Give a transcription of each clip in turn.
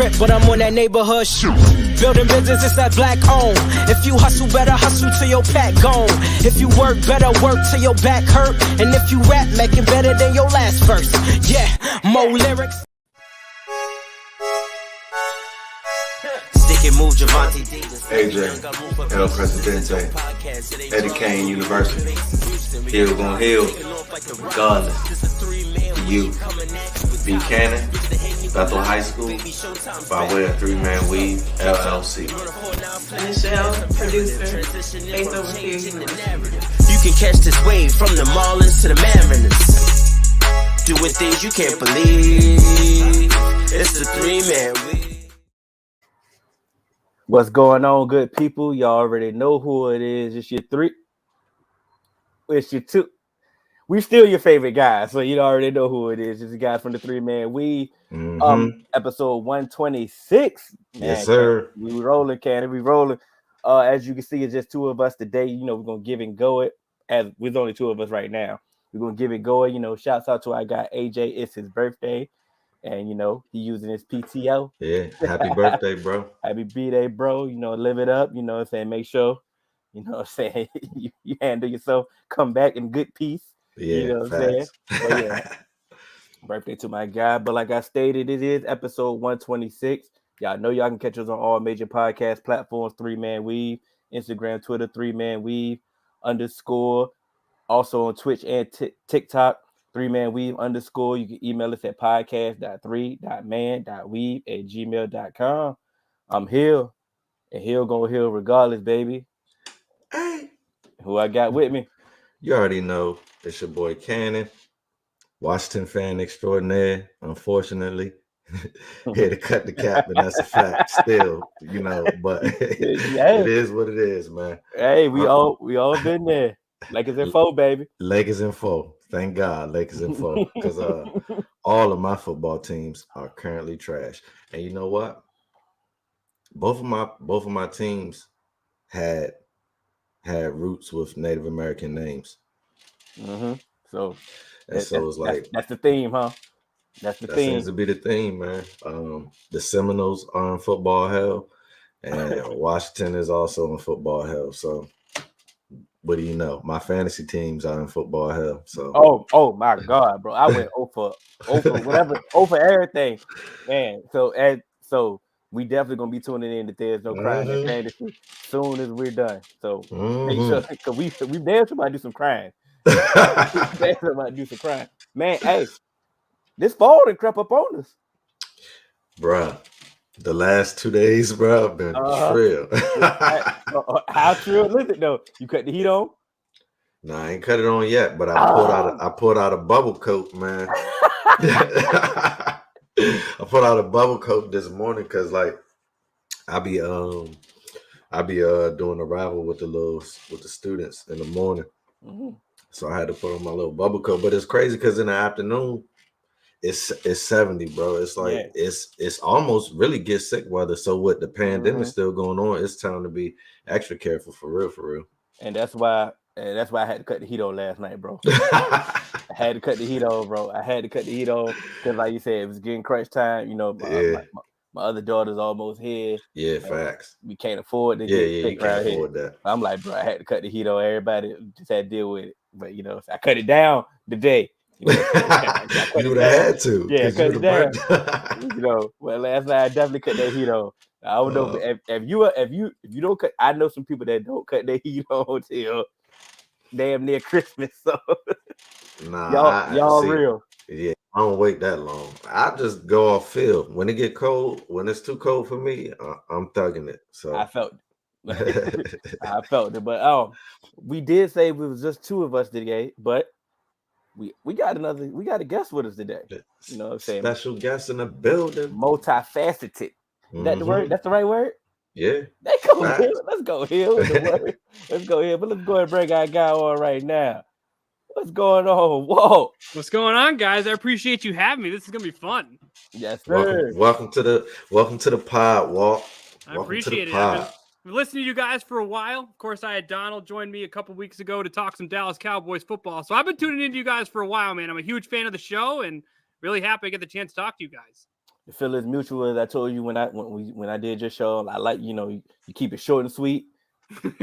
rent, but I'm on that neighborhood shoot. Building business, it's that black owned. If you hustle, better hustle till your pack gone. If you work, better work till your back hurt. And if you rap, make it better than your last verse. Yeah, more lyrics. Stick and move, Javante AJ, El Presidente, Eddie Kane University. Hill gon' heal, regardless. You, Buchanan, Bethel High School, by way of 3-Man Weave, LLC. Michelle, producer, based over here. You can catch this wave from the Marlins to the Mariners. Doing things you can't believe. It's the 3-Man Weave. What's going on, good people? Y'all already know who it is. It's your 3. It's your 2. We still your favorite guys, so you already know who it is. It's the guys from the 3-Man Weave. Episode 126. Yes, sir. We rolling, Candy. We rolling. As you can see, it's just 2 of us today. You know, we're gonna give and go it. As there's only 2 of us right now. We're gonna give it go it. You know, shouts out to our guy AJ. It's his birthday. And, you know, he using his PTO. Yeah, happy birthday, bro. Happy B-Day, bro. You know, live it up. You know what I'm saying? Make sure, you know what I'm saying, you handle yourself. Come back in good peace. Yeah, you know what I'm saying? But yeah, birthday to my guy. But like I stated, it is episode 126. Y'all know y'all can catch us on all major podcast platforms, 3-Man Weave, Instagram, Twitter, 3-Man Weave _. Also on Twitch and TikTok. 3-Man Weave _. You can email us at podcast.3.man.weave@gmail.com. I'm Hill, and Hill gonna heal regardless, baby. Hey, who I got with me? You already know it's your boy Cannon, Washington fan extraordinaire. Unfortunately, here to cut the cap, and that's a fact. Still, you know, but it is what it is, man. Hey, we all been there. Lakers in 4, baby. Lakers in 4. Thank God, Lakers in 4. Because all of my football teams are currently trash. And you know what? Both of my teams had roots with Native American names. So it's like that's the theme, huh? That's the theme. Seems to be the theme, man. The Seminoles are in football hell, and Washington is also in football hell. So what do you know? My fantasy teams are in football hell. So oh my God, bro! I went over whatever, over everything, man. So we definitely gonna be tuning in that there's no crying in fantasy soon as we're done. So make sure, because we damn sure about to do some crying. Man. Hey, this fall done crept up on us, bruh. The last 2 days, bro, been trill. How trill is it though? You cut the heat on? No, I ain't cut it on yet, but I pulled out a bubble coat, man. I put out a bubble coat this morning because, like, I be doing a rival with the students in the morning, so I had to put on my little bubble coat. But it's crazy because in the afternoon, it's 70, bro. It's like it's almost really get sick weather. So with the pandemic still going on, it's time to be extra careful for real. And that's why I had to cut the heat on last night, bro. I had to cut the heat on, bro. I had to cut the heat on because, like you said, it was getting crunch time. You know, my other daughter's almost here. Yeah, facts. We can't afford to get sick around here. That. I'm like, bro, I had to cut the heat on. Everybody just had to deal with it. But you know, I cut it down today. You know, you would have had to. Yeah, cut it down. You know, well, last night I definitely cut that heat on. I don't know if you don't cut. I know some people that don't cut their heat on till damn near Christmas. So nah, y'all real. Yeah, I don't wait that long. I just go off feel. When it get cold, when it's too cold for me, I'm thugging it. So I felt it. I felt it. But we did say we was just 2 of us today, but we got a guest with us today. You know what I'm saying? Special guest in the building. Multifaceted. Is that the word? That's the right word? Yeah. Let's go here. Let's go here. Let's go here. But let's go ahead and bring our guy on right now. What's going on? Whoa. What's going on, guys? I appreciate you having me. This is gonna be fun. Yes, sir. Welcome to the pod, Walt. I appreciate it. I've been listening to you guys for a while. Of course, I had Donald join me a couple weeks ago to talk some Dallas Cowboys football. So I've been tuning into you guys for a while, man. I'm a huge fan of the show and really happy to get the chance to talk to you guys. The feelings mutual, as I told you when I did your show. I like, you keep it short and sweet,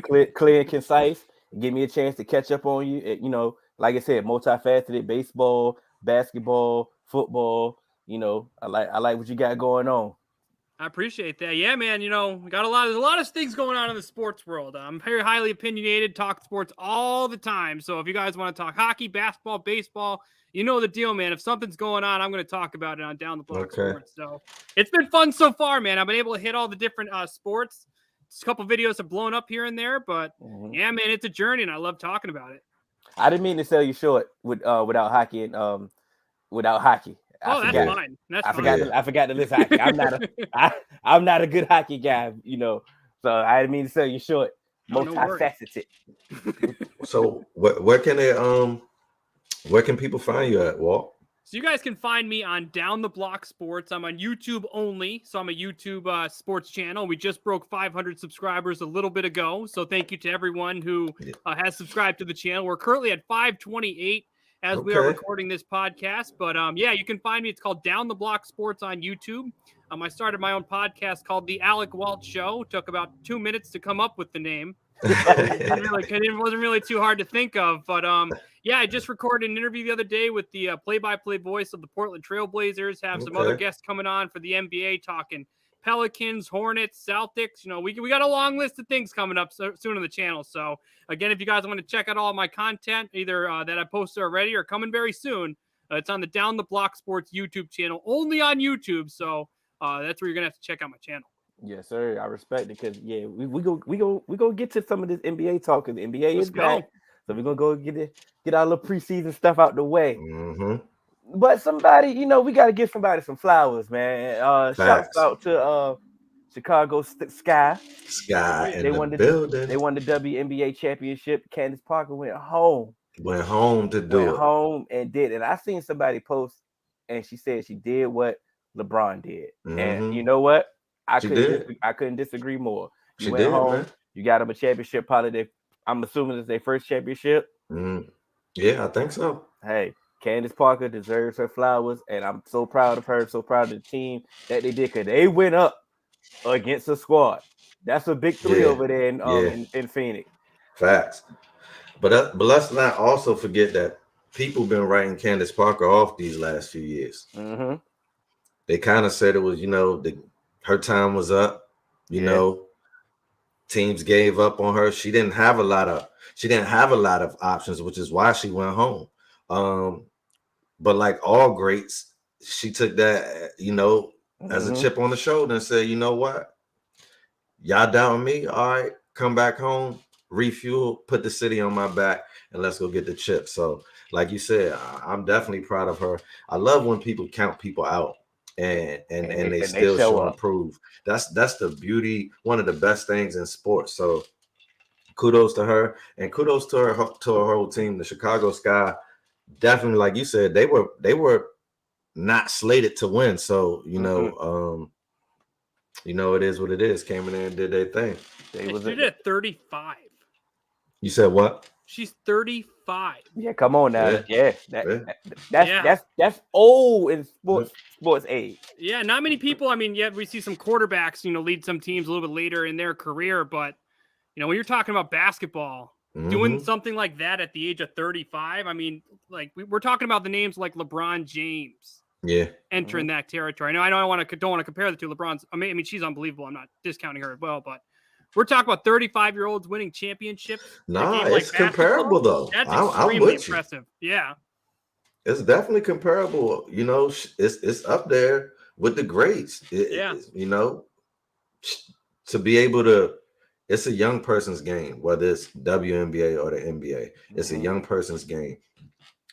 clear and concise. Give me a chance to catch up on you. Like I said, multifaceted, baseball, basketball, football. I like what you got going on. I appreciate that. Yeah, man. We got there's a lot of things going on in the sports world. I'm very highly opinionated, talk sports all the time. So if you guys want to talk hockey, basketball, baseball, you know the deal, man. If something's going on, I'm going to talk about it on Down the Block Sports. So it's been fun so far, man. I've been able to hit all the different sports. Just a couple videos have blown up here and there, but yeah, man, it's a journey, and I love talking about it. I didn't mean to sell you short without hockey and without hockey. That's fine. I forgot to list hockey. I'm not a good hockey guy, so I didn't mean to sell you short. Multifaceted. So where can people find you at, Walt? So you guys can find me on Down the Block Sports. I'm on YouTube only, so I'm a YouTube sports channel. We just broke 500 subscribers a little bit ago, so thank you to everyone who has subscribed to the channel. We're currently at 528 as we are recording this podcast, but yeah, you can find me. It's called Down the Block Sports on YouTube. I started my own podcast called The Alec Walt Show. Took about 2 minutes to come up with the name. It wasn't really too hard to think of, but yeah, I just recorded an interview the other day with the play-by-play voice of the Portland Trailblazers. Have some other guests coming on for the NBA, talking Pelicans, Hornets, Celtics. We got a long list of things coming up soon on the channel. So again, if you guys want to check out all of my content, either that I posted already or coming very soon, it's on the Down the Block Sports YouTube channel, only on YouTube. So that's where you're gonna have to check out my channel. Yes, sir. I respect it because we go get to some of this NBA talk because the NBA is back. So we're gonna go get our little preseason stuff out the way. But somebody, we got to give somebody some flowers, man. Shouts out to Chicago Sky. They won the building. They won the WNBA championship. Candice Parker went home. Went home to do it. Went home and did. And I seen somebody post, and she said she did what LeBron did. And you know what? I couldn't disagree more. You went home. Man. You got them a championship. Probably I'm assuming it's their first championship. Yeah, I think so. Hey, Candice Parker deserves her flowers, and I'm so proud of her, so proud of the team that they did, because they went up against the squad. That's a big three over there in Phoenix. Facts. But let's not also forget that people been writing Candice Parker off these last few years. They kind of said it was, her time was up. Teams gave up on her. She didn't have a lot of options, which is why she went home. But like all greats, she took that, as a chip on the shoulder and said, you know what? Y'all down me? All right, come back home, refuel, put the city on my back, and let's go get the chip. So, like you said, I'm definitely proud of her. I love when people count people out and they still show and prove. That's the beauty, one of the best things in sports. So kudos to her, and kudos to her whole team, the Chicago Sky. Definitely, like you said, they were not slated to win. So it is what it is. Came in there and did their thing. She did it at 35. You said what? She's 35. Yeah, come on now. That's old in sports age. Yeah, not many people. I mean, we see some quarterbacks, lead some teams a little bit later in their career, but when you're talking about basketball, doing something like that at the age of 35, I mean, like we're talking about the names like LeBron James. Yeah, entering that territory. I don't want to compare the two. LeBron's. I mean, she's unbelievable. I'm not discounting her as well, but we're talking about 35-year-olds winning championships. Nah, it's comparable though. That's extremely impressive. Yeah, it's definitely comparable. It's up there with the greats. To be able to. It's a young person's game, whether it's WNBA or the NBA. It's a young person's game.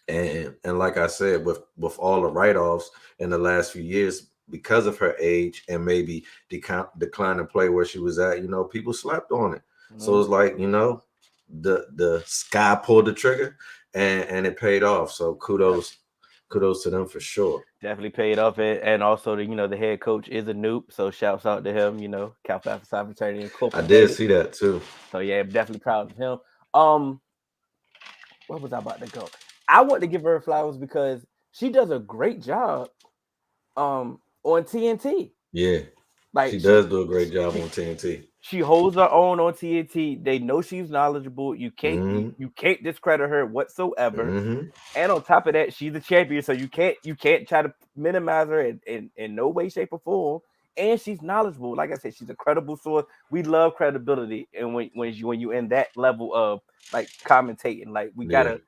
And like I said, with all the write-offs in the last few years, because of her age and maybe decline in play where she was at, people slept on it. So it's like, the Sky pulled the trigger and it paid off. So kudos to them for sure. Definitely paid off, and also the head coach is a noob, so shouts out to him. Cal Phi Psi Fraternity Incorporated. I did see that too. So yeah, I'm definitely proud of him. Where was I about to go? I want to give her flowers because she does a great job on TNT. Yeah, Like she does do a great job on TNT. She holds her own on TNT. They know she's knowledgeable. You can't Mm-hmm. you can't discredit her whatsoever. Mm-hmm. And on top of that, she's a champion, so you can't try to minimize her in no way, shape, or form. And she's knowledgeable. Like I said, she's a credible source. We love credibility, and when you in that level of like commentating, like we gotta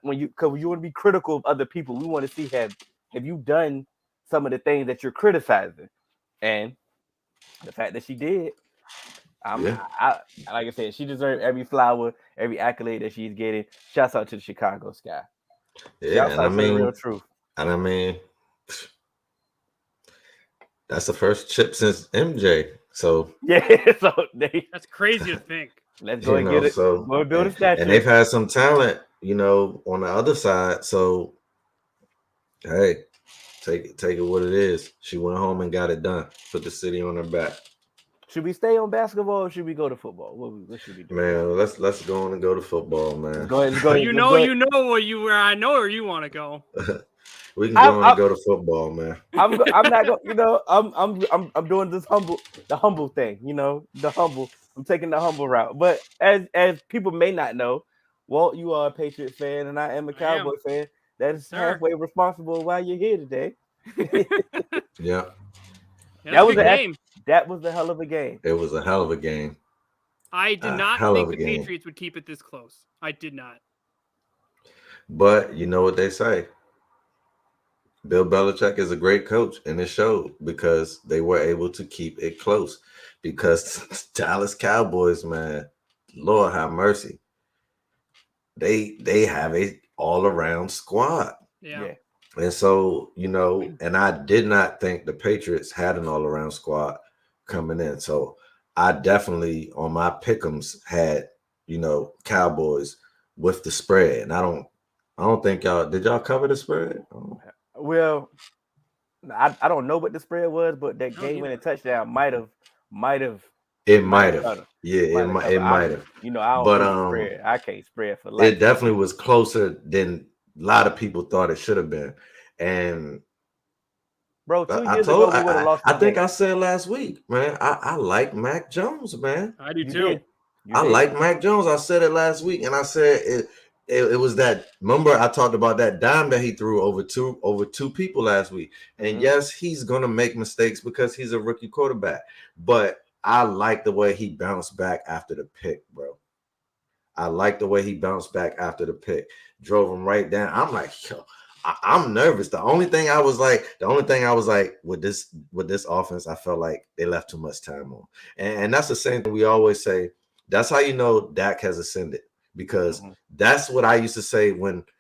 when you want to be critical of other people, we want to see have you done some of the things that you're criticizing, and the fact that she did. Like I said, she deserves every flower, every accolade that she's getting. Shouts out to the Chicago Sky. Yeah, Shouts out to the real truth. And I mean, that's the first chip since MJ. So yeah, so that's crazy to think. Let's go and get it. So go and build a statue. And they've had some talent, on the other side. So hey, take it what it is. She went home and got it done. Put the city on her back. Should we stay on basketball or should we go to football? What should we do? Man, let's go on and go to football, man. Go ahead. You know where I know where you want to go. We can go on and go to football, man. I'm not going. I'm doing the humble thing. The humble. I'm taking the humble route. But as people may not know, Walt, you are a Patriot fan, and I am a Cowboy fan. That is halfway responsible why you're here today. Yeah. That was a game. That was a hell of a game. It was a hell of a game. I did not think the Patriots would keep it this close. I did not. But you know what they say. Bill Belichick is a great coach, and it showed because they were able to keep it close. Because Dallas Cowboys, man, Lord have mercy. They have a all-around squad. Yeah. And so, and I did not think the Patriots had an all-around squad coming in. So I definitely, on my pick'ems, had, Cowboys with the spread. And I don't think did y'all cover the spread? Well, I don't know what the spread was, but that game-winning touchdown might have. It might have. Yeah, it might have. I don't spread. I can't spread for life. It definitely was closer than a lot of people thought it should have been. And bro, 2 years ago we would have lost. I think I said last week, man. I like Mac Jones, man. I do too. I like Mac Jones. I said it last week, and I said it was that. Remember, I talked about that dime that he threw over two people last week. And yes, he's gonna make mistakes because he's a rookie quarterback. But I like the way he bounced back after the pick, bro. I like the way he bounced back after the pick. Drove him right down. I'm like, yo, I'm nervous. The only thing I was like with this offense, I felt like they left too much time on. And that's the same thing we always say. That's how you know Dak has ascended, because that's what I used to say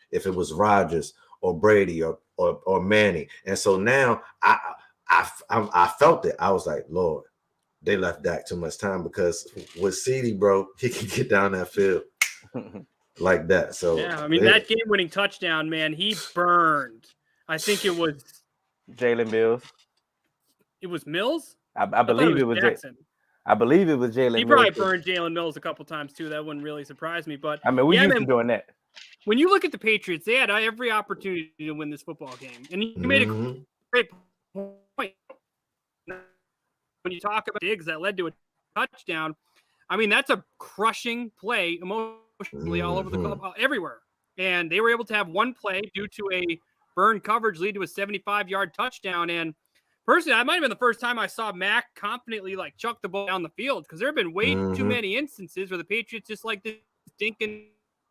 if it was Rodgers or Brady or Manning. And so now I felt it. I was like, Lord, they left Dak too much time, because with CD, bro, he can get down that field like that. So yeah, I mean that game-winning touchdown, man, he burned. I think it was Jalen Mills. It was Mills. I believe it was Jackson. I believe it was Jalen. He probably burned Jalen Mills a couple times too. That wouldn't really surprise me. But I mean, we used to doing that. When you look at the Patriots, they had every opportunity to win this football game, and you made a great point. When you talk about Diggs that led to a touchdown, I mean, that's a crushing play emotionally all over the club, everywhere. And they were able to have one play due to a burn coverage lead to a 75-yard touchdown. And personally, that might have been the first time I saw Mac confidently chuck the ball down the field, because there have been way too many instances where the Patriots just like this dink and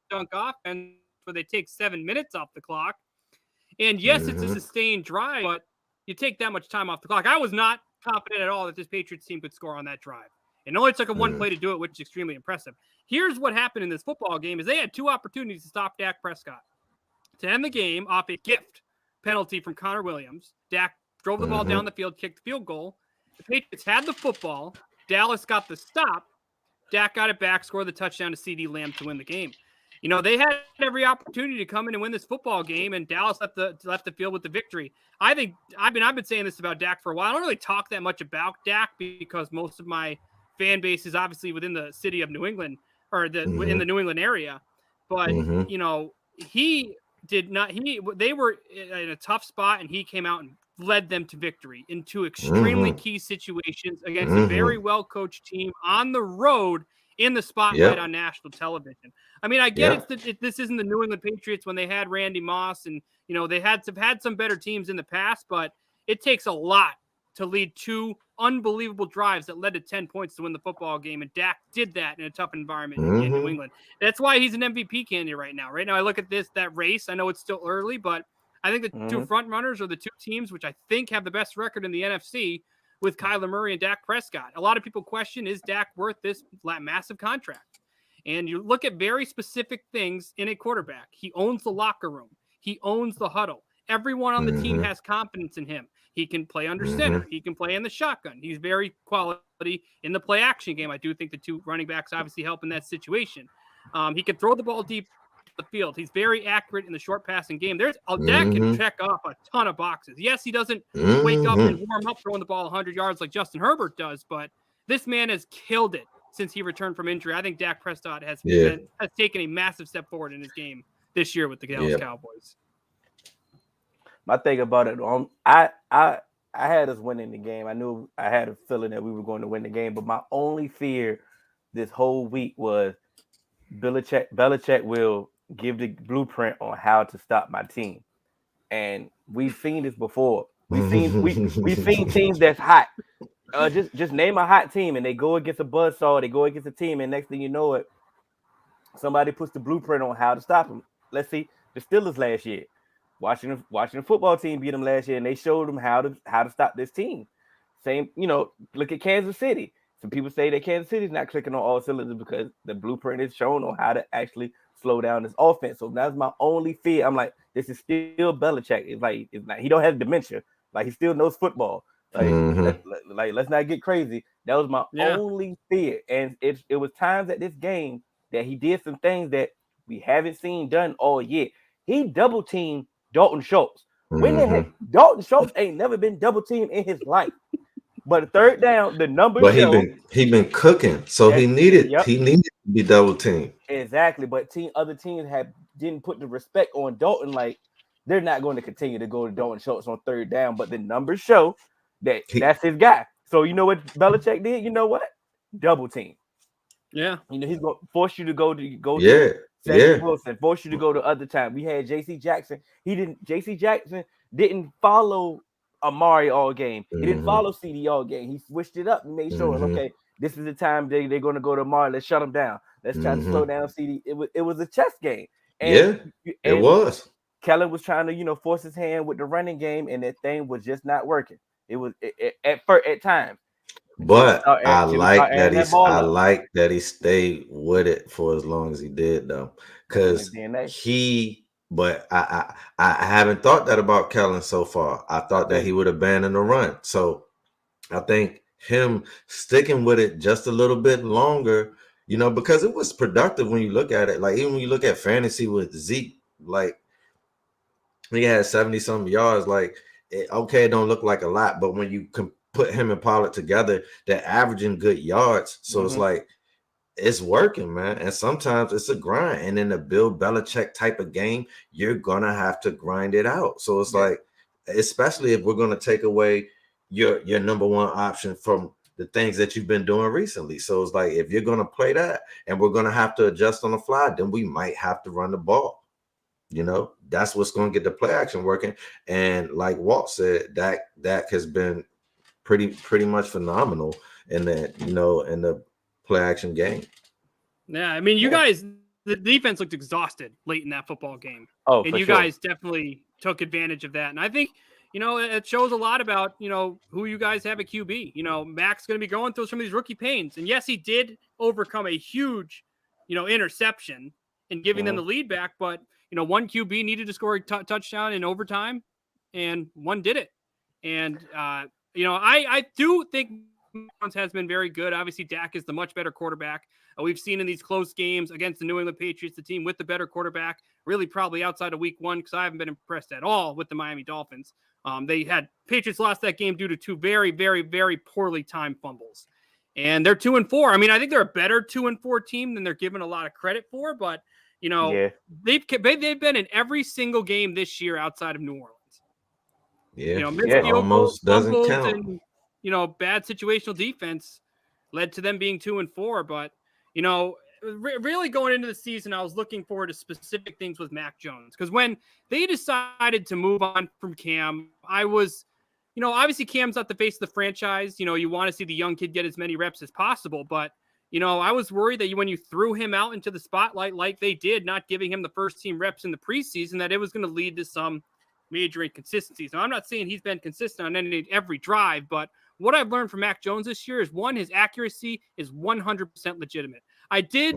dunk offense where they take 7 minutes off the clock. And yes, it's a sustained drive, but you take that much time off the clock. I was not confident at all that this Patriots team could score on that drive. It only took one play to do it, which is extremely impressive. Here's what happened in this football game is they had two opportunities to stop Dak Prescott. To end the game off a gift penalty from Connor Williams, Dak drove the ball down the field, kicked the field goal. The Patriots had the football. Dallas got the stop. Dak got it back, scored the touchdown to CD Lamb to win the game. They had every opportunity to come in and win this football game, and Dallas left the field with the victory. I think I've been saying this about Dak for a while. I don't really talk that much about Dak because most of my fan base is obviously within the city of New England or in the New England area. But he did not. They were in a tough spot, and he came out and led them to victory in two extremely key situations against a very well-coached team on the road in the spotlight on national television. I mean, I get this isn't the New England Patriots when they had Randy Moss and, they had some better teams in the past, but it takes a lot to lead two unbelievable drives that led to 10 points to win the football game. And Dak did that in a tough environment in New England. That's why he's an MVP candidate right now. Right now, I look at that race. I know it's still early, but I think the two front runners are the two teams which I think have the best record in the NFC with Kyler Murray and Dak Prescott. A lot of people question, is Dak worth this massive contract? And you look at very specific things in a quarterback. He owns the locker room. He owns the huddle. Everyone on the team has confidence in him. He can play under center. He can play in the shotgun. He's very quality in the play action game. I do think the two running backs obviously help in that situation. He can throw the ball deep the field. He's very accurate in the short passing game. Dak can check off a ton of boxes. Yes, he doesn't wake up and warm up throwing the ball 100 yards like Justin Herbert does, but this man has killed it since he returned from injury. I think Dak Prescott has taken a massive step forward in his game this year with the Dallas Cowboys. My thing about it, I had us winning the game. I knew I had a feeling that we were going to win the game, but my only fear this whole week was Belichick will give the blueprint on how to stop my team. And we've seen this before. We've seen teams that's hot. Just name a hot team and they go against a buzzsaw, they go against a team, and next thing you know it, somebody puts the blueprint on how to stop them. Let's see, the Steelers last year. Watching the football team beat them last year, and they showed them how to stop this team. Same, look at Kansas City. Some people say that Kansas City's not clicking on all cylinders because the blueprint is shown on how to actually slow down this offense. So that's my only fear. I'm like, this is still Belichick. It's like he don't have dementia. Like he still knows football. Like let's not get crazy. That was my only fear. And it was times at this game that he did some things that we haven't seen done all year. He double teamed Dalton Schultz. Dalton Schultz ain't never been double teamed in his life. But third down, the numbers. But he been cooking, so he needed to be double teamed. Exactly, but other teams didn't put the respect on Dalton. Like they're not going to continue to go to Dalton Schultz on third down. But the numbers show that that's his guy. So you know what Belichick did? You know what? Double team. Yeah. He's going to force you to go to Wilson, force you to go to other time. We had J.C. Jackson. J.C. Jackson didn't follow Amari all game. He didn't follow CD all game. He switched it up and made sure, okay, this is the time they're going to go to Amari. Let's shut him down. Let's try to slow down CD. It was a chess game. And, it was. Kellen was trying to, force his hand with the running game, and that thing was just not working. It was at times. But I like that he stayed with it for as long as he did, though, because But I haven't thought that about Kellen so far. I thought that he would abandon the run. So I think him sticking with it just a little bit longer, because it was productive when you look at it. Like even when you look at fantasy with Zeke, like he had 70-something yards. Like it don't look like a lot, but when you can put him and Pollard together, they're averaging good yards. So it's like it's working, man. And sometimes it's a grind. And in a Bill Belichick type of game, you're gonna have to grind it out. So it's like, especially if we're gonna take away your number one option from the things that you've been doing recently. So it's like, if you're gonna play that and we're gonna have to adjust on the fly, then we might have to run the ball. That's what's gonna get the play action working. And like Walt said, Dak has been pretty much phenomenal in that, in the play action game. Yeah, I mean, you guys, the defense looked exhausted late in that football game. Oh, and you guys definitely took advantage of that. And I think, it shows a lot about, who you guys have at QB. Mac's going to be going through some of these rookie pains. And yes, he did overcome a huge, interception and giving them the lead back. But, one QB needed to score a touchdown in overtime, and one did it. And, I do think has been very good. Obviously, Dak is the much better quarterback. We've seen in these close games against the New England Patriots, the team with the better quarterback, really probably outside of week one, because I haven't been impressed at all with the Miami Dolphins. Patriots lost that game due to two very, very, very poorly timed fumbles. And they're 2-4. I mean, I think they're a better 2-4 team than they're given a lot of credit for, but they've been in every single game this year outside of New Orleans. Yeah, Missed field goals, almost doesn't fumbles, count. and bad situational defense led to them being 2-4. But really going into the season, I was looking forward to specific things with Mac Jones, because when they decided to move on from Cam, I was, obviously Cam's not the face of the franchise. You want to see the young kid get as many reps as possible, but I was worried that when you threw him out into the spotlight like they did, not giving him the first team reps in the preseason, that it was going to lead to some major inconsistencies. Now, I'm not saying he's been consistent on every drive, but what I've learned from Mac Jones this year is, one, his accuracy is 100% legitimate. I did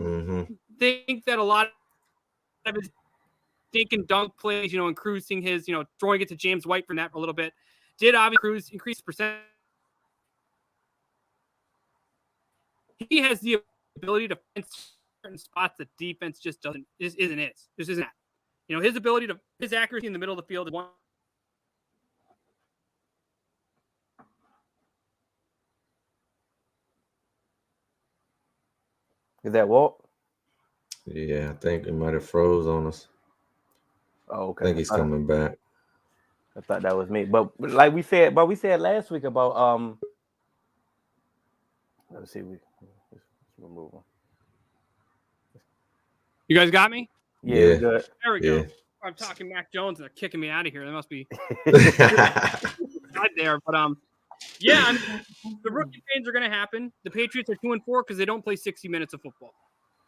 think that a lot of his dink and dunk plays, and cruising his, throwing it to James White from that for a little bit, did obviously increase percent. He has the ability to find certain spots that defense just isn't his. This isn't that. His accuracy in the middle of the field is one. Is that Walt? Yeah, I think it might have froze on us. Oh, okay. I think he's coming back. I thought that was me, but like we said last week about let's see, let's remove him. You guys got me? Yeah. Good. There we go. I'm talking Mac Jones and they're kicking me out of here. They must be not there, but yeah, the rookie pains are going to happen. The Patriots are 2-4 because they don't play 60 minutes of football.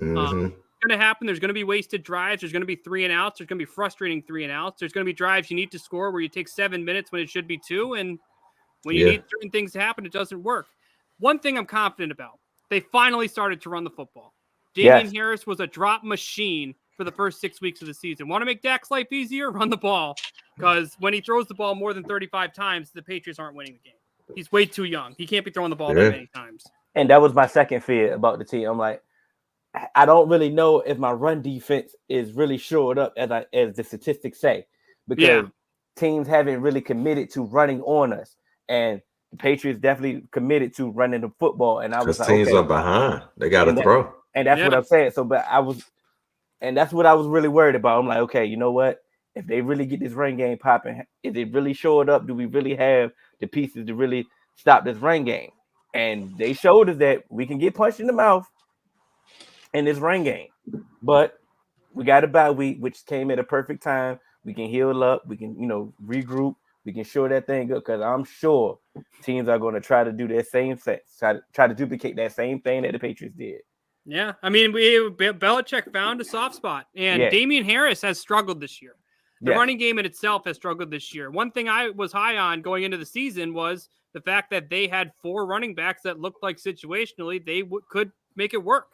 It's going to happen. There's going to be wasted drives. There's going to be 3 and outs. There's going to be frustrating 3 and outs. There's going to be drives you need to score where you take 7 minutes when it should be 2, and when you need certain things to happen, it doesn't work. One thing I'm confident about: they finally started to run the football. Damian Harris was a drop machine for the first 6 weeks of the season. Want to make Dak's life easier? Run the ball, because when he throws the ball more than 35 times, the Patriots aren't winning the game. He's way too young. He can't be throwing the ball that many times. And that was my second fear about the team. I'm like, I don't really know if my run defense is really shored up as the statistics say, because teams haven't really committed to running on us, and the Patriots definitely committed to running the football. And I was like, teams are behind; they got to throw. And that's what I'm saying. So, and that's what I was really worried about. I'm like, okay, you know what? If they really get this run game popping, is it really shored up? Do we really have the pieces to really stop this run game? And they showed us that we can get punched in the mouth in this run game. But we got a bye week, which came at a perfect time. We can heal up. We can, regroup. We can shore that thing up, because I'm sure teams are going to try to do their same thing, try to duplicate that same thing that the Patriots did. Yeah, I mean, Belichick found a soft spot, and Damian Harris has struggled this year. The running game in itself has struggled this year. One thing I was high on going into the season was the fact that they had 4 running backs that looked like situationally they could make it work.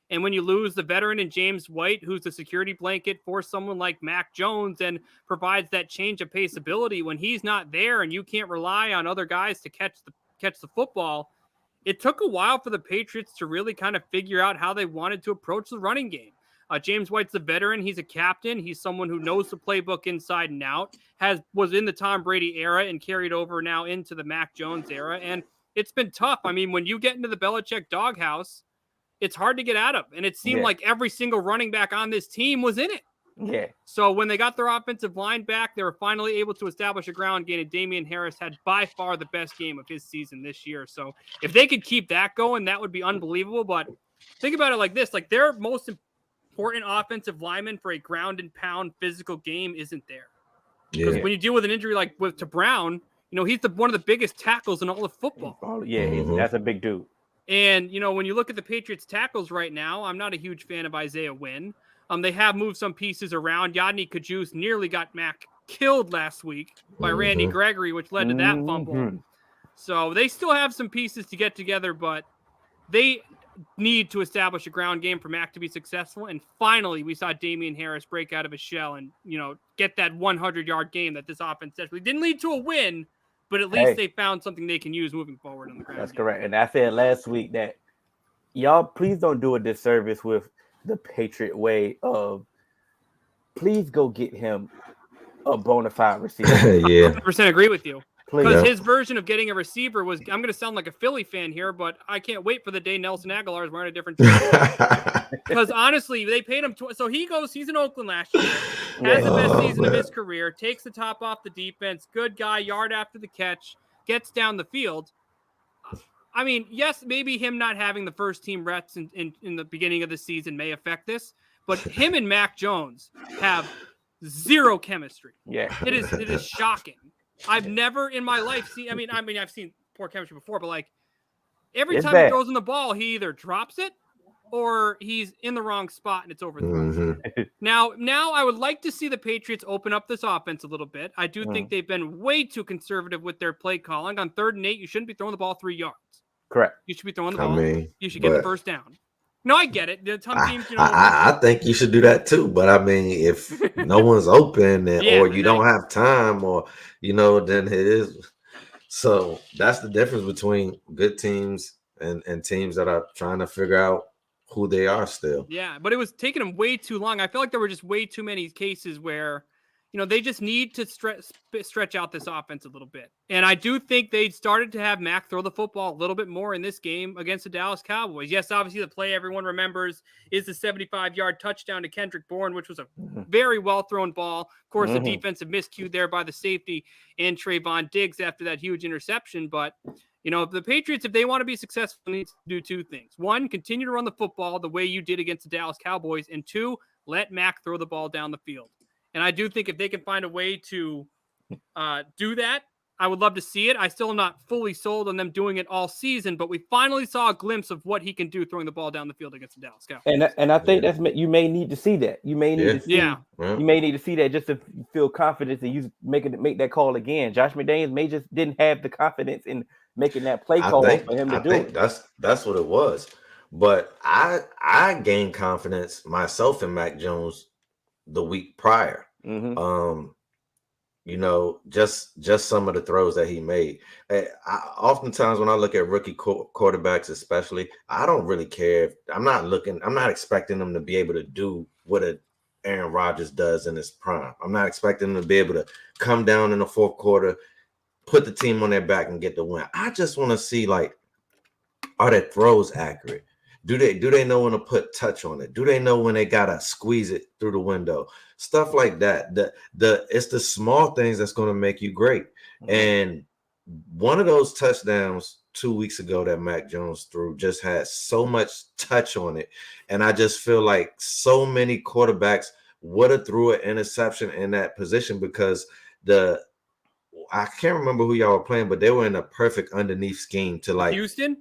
And when you lose the veteran in James White, who's the security blanket for someone like Mac Jones and provides that change of pace ability, when he's not there and you can't rely on other guys to catch the football, it took a while for the Patriots to really kind of figure out how they wanted to approach the running game. James White's a veteran. He's a captain. He's someone who knows the playbook inside and out, was in the Tom Brady era and carried over now into the Mac Jones era. And it's been tough. I mean, when you get into the Belichick doghouse, it's hard to get out of. And it seemed like every single running back on this team was in it. Yeah. So when they got their offensive line back, they were finally able to establish a ground game, and Damian Harris had by far the best game of his season this year. So if they could keep that going, that would be unbelievable. But think about it like this: like, their most important offensive lineman for a ground and pound physical game isn't there. Because when you deal with an injury like to Brown, he's one of the biggest tackles in all of football. Oh, yeah, that's a big dude. And, when you look at the Patriots tackles right now, I'm not a huge fan of Isaiah Wynn. They have moved some pieces around. Yadni Kajus nearly got Mac killed last week by Randy Gregory, which led to that fumble. So they still have some pieces to get together, but they need to establish a ground game for Mac to be successful. And finally, we saw Damian Harris break out of his shell and, get that 100-yard game that this offense definitely didn't lead to a win, but at least they found something they can use moving forward on the ground. That's correct. And I said last week that y'all please don't do a disservice with the Patriot way of please go get him a bona fide receiver. 100% agree with you. Because his version of getting a receiver was, I'm going to sound like a Philly fan here, but I can't wait for the day Nelson Aguilar is wearing a different jersey. Because honestly, they paid him. So he's in Oakland last year, has the best season of his career, takes the top off the defense, good guy, yard after the catch, gets down the field. I mean, yes, maybe him not having the first team reps in the beginning of the season may affect this, but him and Mac Jones have zero chemistry. Yeah. It is shocking. I've never in my life seen, I mean, I've seen poor chemistry before, but like every time he throws in the ball, he either drops it or he's in the wrong spot and it's overthrown. Now I would like to see the Patriots open up this offense a little bit. I do think they've been way too conservative with their play calling. On 3rd and 8, you shouldn't be throwing the ball 3 yards. Correct. You should be throwing the ball. You should get the first down. No, I get it. Some teams, I think you should do that too. But I mean, if no one's open or you don't have time, or then it is. So that's the difference between good teams and teams that are trying to figure out who they are still. Yeah, but it was taking them way too long. I feel like there were just way too many cases where, they just need to stretch out this offense a little bit. And I do think they started to have Mac throw the football a little bit more in this game against the Dallas Cowboys. Yes, obviously the play everyone remembers is the 75-yard touchdown to Kendrick Bourne, which was a very well-thrown ball. Of course, the defensive miscue there by the safety and Trayvon Diggs after that huge interception. But, the Patriots, if they want to be successful, need to do 2 things. 1, continue to run the football the way you did against the Dallas Cowboys. And 2, let Mac throw the ball down the field. And I do think if they can find a way to do that, I would love to see it. I still am not fully sold on them doing it all season, but we finally saw a glimpse of what he can do throwing the ball down the field against the Dallas Cowboys. And I think you may need to see that. You may need to see. You may need to see that just to feel confidence and you make that call again. Josh McDaniels just didn't have the confidence in making that play call for him to do it. That's what it was. But I gained confidence myself in Mac Jones the week prior. Just some of the throws that he made. Oftentimes when I look at rookie quarterbacks, especially, I don't really care. I'm not expecting them to be able to do what Aaron Rodgers does in his prime. I'm not expecting them to be able to come down in the 4th quarter, put the team on their back and get the win. I just want to see, are their throws accurate? Do they know when to put touch on it? Do they know when they gotta squeeze it through the window? Stuff like that. It's the small things that's going to make you great. And one of those touchdowns 2 weeks ago that Mac Jones threw just had so much touch on it, and I just feel like so many quarterbacks would have threw an interception in that position because I can't remember who y'all were playing, but they were in a perfect underneath scheme to Houston.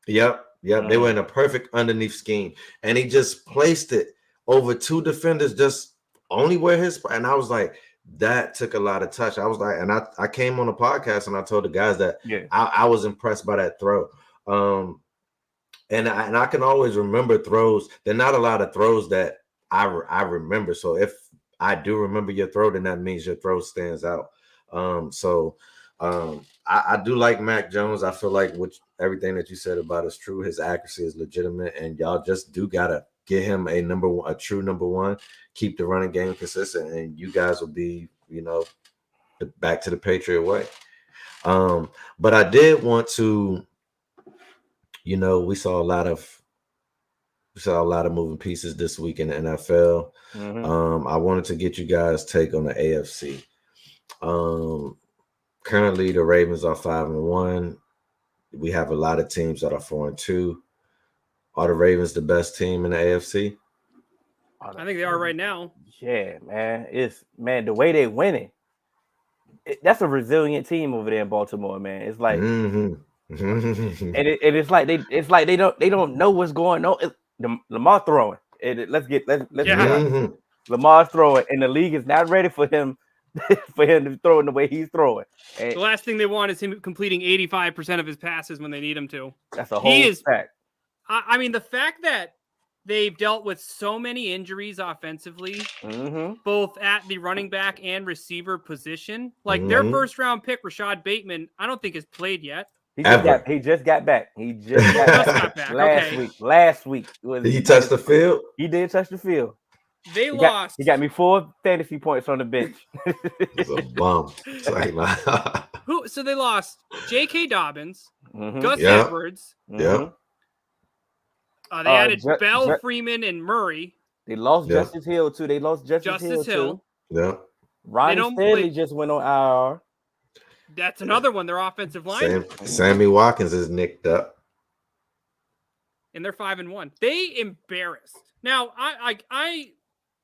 Yep. They were in a perfect underneath scheme, and he just placed it over 2 defenders, just only where and I was like, that took a lot of touch. I was like, and I came on the podcast and I told the guys that I was impressed by that throw. And I can always remember throws. There are not a lot of throws that I remember. So if I do remember your throw, then that means your throw stands out. I do like Mac Jones. I feel like everything that you said about is true. His accuracy is legitimate, and y'all just do gotta get him a true number 1. Keep the running game consistent, and you guys will be, back to the Patriot way. But I did want to, we saw a lot of moving pieces this week in the NFL. I wanted to get you guys' take on the AFC. Currently, the Ravens are 5-1. We have a lot of teams that are 4-2. Are the Ravens the best team in the AFC? I think they are right now. Yeah, man. The way they're winning, that's a resilient team over there in Baltimore, man. It's like, and it's like they don't know what's going on. Lamar throwing. Let's get Lamar's throwing, and the league is not ready for him. For him to throw in the way he's throwing. The last thing they want is him completing 85% of his passes when they need him to. That's a whole fact. I mean, the fact that they've dealt with so many injuries offensively, both at the running back and receiver position. Like their first round pick, Rashad Bateman, I don't think has played yet. He just got back. He just got back last week. Did he touch the field? He did touch the field. They lost. He got me 4 fantasy points on the bench. It's a bum. It's like, So they lost J.K. Dobbins, Mhm. Gus Yeah. Edwards. Yeah. They added Ju- Bell, Ju- Freeman, and Murray. They lost Yeah. Justice Hill too. They lost Justice Hill. too. Yeah. Ronnie don't Stanley play- just went on IR. That's another one. Their offensive line, Sammy Watkins is nicked up. and they're 5-1. They embarrassed. Now, I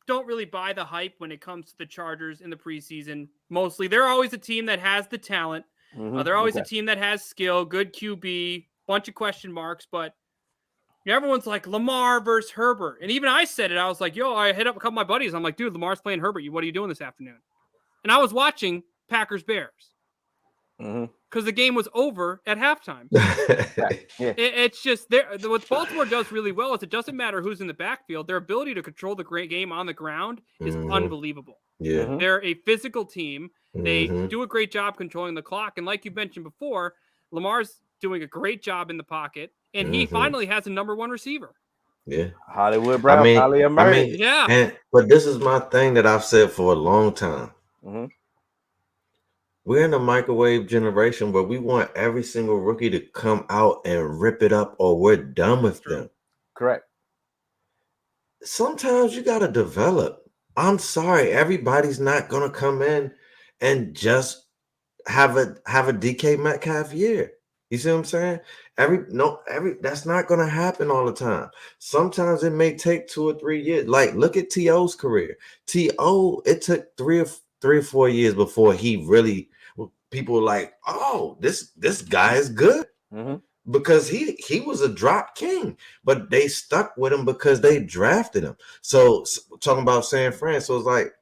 don't really buy the hype when it comes to the Chargers in the preseason. Mostly, they're always a team that has the talent. They're always a team that has skill, good QB, bunch of question marks, but everyone's like Lamar versus Herbert. And even I said it. I was like, yo, I hit up a couple of my buddies. I'm like, dude, Lamar's playing Herbert. What are you doing this afternoon? And I was watching Packers-Bears because the game was over at halftime. Yeah. It's just what Baltimore does really well is it doesn't matter who's in the backfield. Their ability to control the great game on the ground is unbelievable. Yeah. They're a physical team. They do a great job controlling the clock. And like you mentioned before, Lamar's doing a great job in the pocket. And he finally has a number 1 receiver. Yeah. Hollywood Brown finally emerged. But this is my thing that I've said for a long time. We're in a microwave generation where we want every single rookie to come out and rip it up, or we're done with them. Correct. Sometimes you got to develop. I'm sorry, everybody's not gonna come in and just have a DK Metcalf year. You see what I'm saying? That's not gonna happen all the time. Sometimes it may take 2 or 3 years. Like, look at T.O.'s career. T.O., it took 3 or 4 years before he really, people were like, oh, this guy is good. Because he was a drop king, but they stuck with him because they drafted him. So talking about San Fran, so it's like,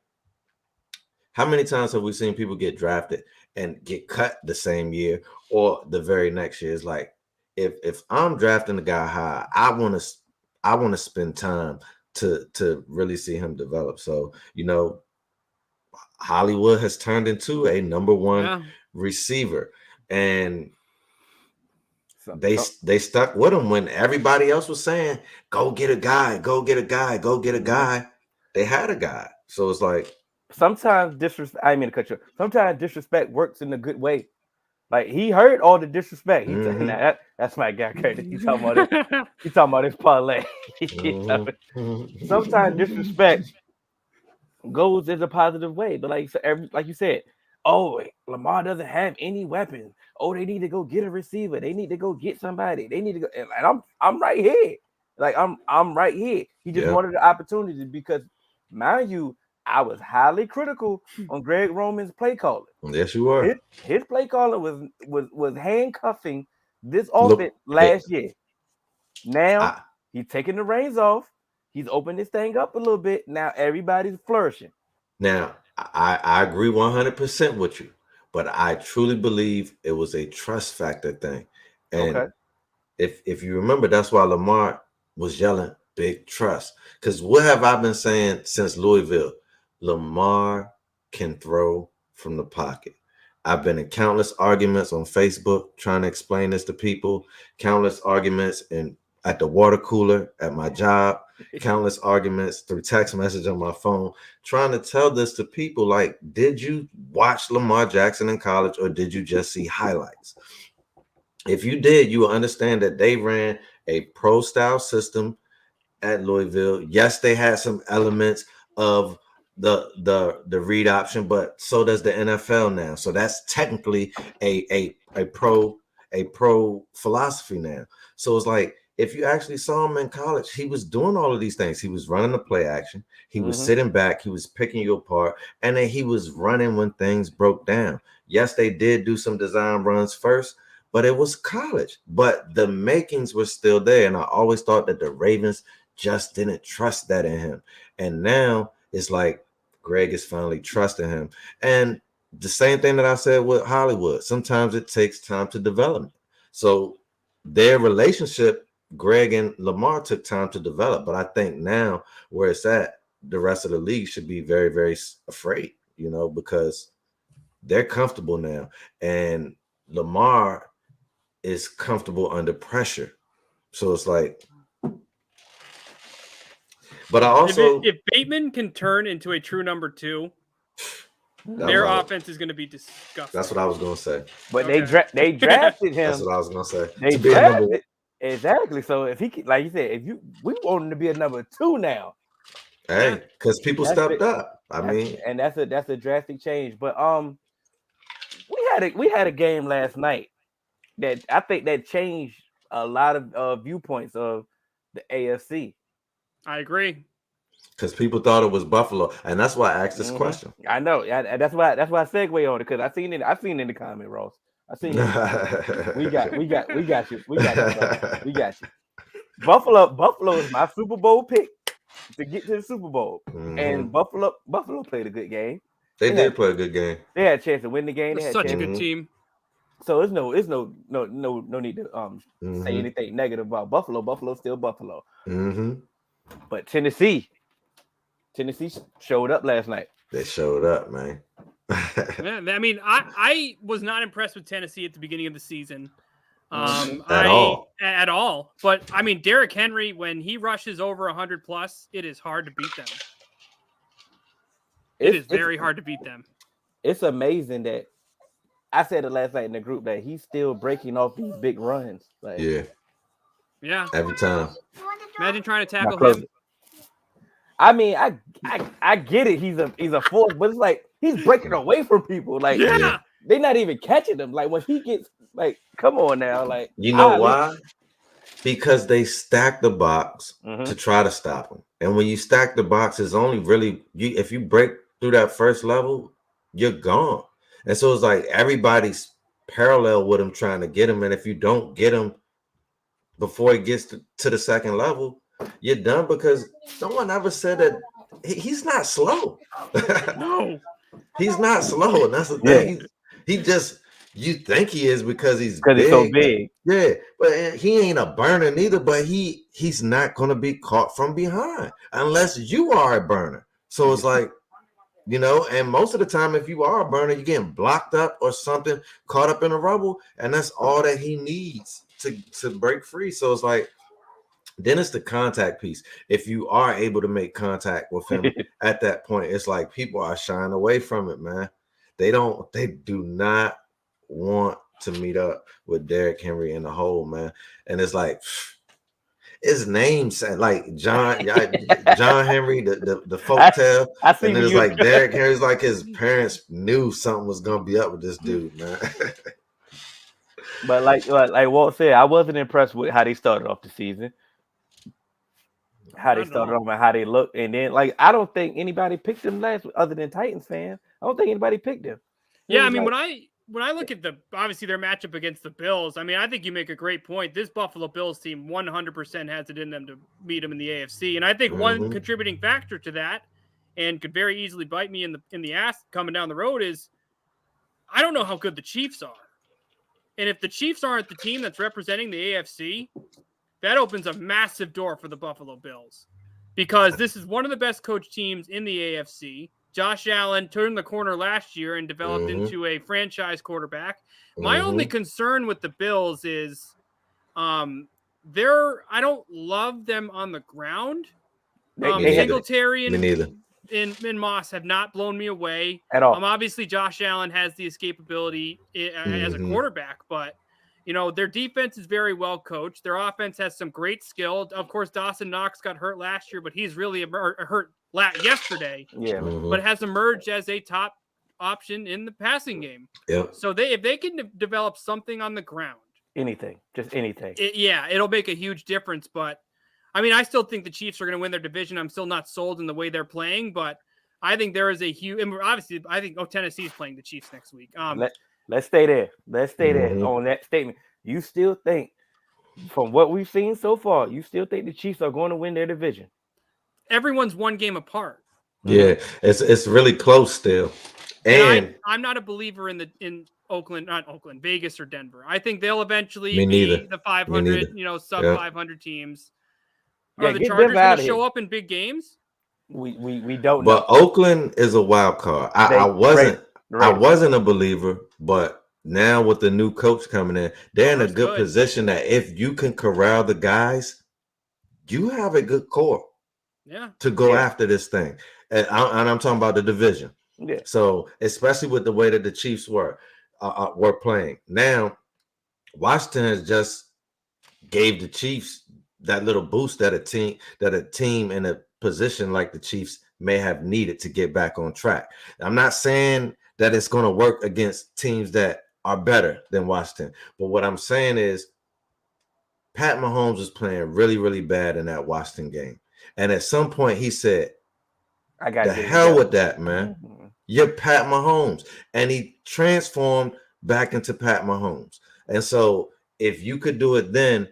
how many times have we seen people get drafted and get cut the same year or the very next year? It's like, if I'm drafting a guy high, I want to spend time to really see him develop. So, Hollywood has turned into a number 1 receiver, and they stuck with him when everybody else was saying, go get a guy, go get a guy, go get a guy. They had a guy. So it's like, sometimes disrespect. I mean to cut you. Sometimes disrespect works in a good way. Like, he heard all the disrespect. That's my guy. He's talking about this. He's talking about his parlay. Sometimes disrespect goes in a positive way, but like you said, oh, Lamar doesn't have any weapons. Oh, they need to go get a receiver. They need to go get somebody. They need to go. And I'm right here. Like, I'm right here. He just wanted the opportunity because, mind you, I was highly critical on Greg Roman's play calling. Yes, you were. His play calling was handcuffing this offense last year. Now he's taking the reins off. He's opened this thing up a little bit. Now everybody's flourishing. Now, I agree 100% with you, but I truly believe it was a trust factor thing. And if you remember, that's why Lamar was yelling big trust. Because what have I been saying since Louisville? Lamar can throw from the pocket. I've been in countless arguments on Facebook trying to explain this to people, countless arguments at the water cooler at my job, countless arguments through text message on my phone, trying to tell this to people. Like, did you watch Lamar Jackson in college, or did you just see highlights? If you did, you will understand that they ran a pro style system at Louisville. Yes, they had some elements of the read option, but so does the NFL now. So that's technically a pro philosophy now. So it's like, if you actually saw him in college, he was doing all of these things. He was running the play action. He was sitting back. He was picking you apart. And then he was running when things broke down. Yes, they did do some design runs first, but it was college. But the makings were still there. And I always thought that the Ravens just didn't trust that in him. And now it's like Greg is finally trusting him. And the same thing that I said with Hollywood. Sometimes it takes time to develop. So their relationship, Greg and Lamar, took time to develop. But I think now where it's at, the rest of the league should be very, very afraid, because they're comfortable now. And Lamar is comfortable under pressure. So it's like, but I also, if Bateman can turn into a true number 2, Their offense is going to be disgusting. That's what I was gonna say. But they drafted him. That's what I was gonna say. They To be a number drafted exactly. So if he like you said, we want him to be a number 2 now. Hey, because people stepped up. And that's a drastic change. But we had a game last night that I think that changed a lot of viewpoints of the AFC. I agree. Because people thought it was Buffalo, and that's why I asked this question. I know. That's why I segue on it, because I seen it in the comment, Ross. I seen it. We got you. We got you. Buffalo is my Super Bowl pick to get to the Super Bowl. And Buffalo played a good game. They did play a good game. They had a chance to win the game. They had such a good team. So it's no need to say anything negative about Buffalo. Buffalo's still Buffalo. But Tennessee showed up last night. They showed up, man. Yeah, I mean, I was not impressed with Tennessee at the beginning of the season. At all. But I mean, Derrick Henry, when he rushes over 100 plus, it is hard to beat them. It is very hard to beat them. It's amazing that I said it last night in the group that he's still breaking off these big runs. Like, yeah, every time. Imagine trying to tackle him. I mean, I get it. He's a force, but it's like he's breaking away from people. Like, they're not even catching him. Like when he gets like, come on now, like you know why? Because they stack the box to try to stop him. And when you stack the box, it's only really if you break through that first level, you're gone. And so it's like everybody's parallel with him trying to get him. And if you don't get him before he gets to the second level, you're done, because someone ever said that he's not slow. No, he's not slow. And that's the thing. He just, you think he is because he's so big. Yeah, but he ain't a burner neither, but he's not going to be caught from behind unless you are a burner. So it's like, you know, and most of the time, if you are a burner, you're getting blocked up or something, caught up in the rubble, and that's all that he needs to break free. So it's like, then it's the contact piece. If you are able to make contact with him at that point, it's like people are shying away from it, man. They do not want to meet up with Derrick Henry in the hole, man. And it's like his name said like John Henry, the folktale. And it's like Derrick Henry's like his parents knew something was gonna be up with this dude, man. But like Walt said, I wasn't impressed with how they started off the season. How they started off and how they looked, and then like I don't think anybody picked them last other than Titans fans. I don't think anybody picked them. Yeah, I mean when I look at obviously their matchup against the Bills, I mean I think you make a great point. This Buffalo Bills team 100% has it in them to beat them in the AFC, and I think one contributing factor to that, and could very easily bite me in the ass coming down the road, is I don't know how good the Chiefs are, and if the Chiefs aren't the team that's representing the AFC, that opens a massive door for the Buffalo Bills, because this is one of the best coach teams in the AFC. Josh Allen turned the corner last year and developed into a franchise quarterback. My only concern with the Bills is I don't love them on the ground. Singletary and Moss have not blown me away at all. Obviously, Josh Allen has the escapability as a quarterback, but you know, their defense is very well coached. Their offense has some great skill. Of course, Dawson Knox got hurt last year, but he's really hurt yesterday. Yeah, but has emerged as a top option in the passing game. Yeah. So if they can develop something on the ground, just anything, it'll make a huge difference. But I mean, I still think the Chiefs are going to win their division. I'm still not sold in the way they're playing, but I think there is a huge. And obviously, I think Tennessee's playing the Chiefs next week. Let's stay there. On that statement. You still think, from what we've seen so far, you still think the Chiefs are going to win their division? Everyone's one game apart. Yeah, it's really close still. And I'm not a believer in Vegas or Denver. I think they'll eventually be the 500, sub 500 teams. Are the Chargers going to show up in big games? We don't know. But Oakland is a wild card. I wasn't a believer, but now with the new coach coming in, they're in a good position that if you can corral the guys, you have a good core to go after this thing. And I'm talking about the division. Yeah. So especially with the way that the Chiefs were playing. Now, Washington has just gave the Chiefs that little boost that a team in a position like the Chiefs may have needed to get back on track. I'm not saying that it's going to work against teams that are better than Washington, but what I'm saying is Pat Mahomes was playing really, really bad in that Washington game. And at some point he said, I got the hell with that, man. Mm-hmm. You're Pat Mahomes. And he transformed back into Pat Mahomes. And so if you could do it then,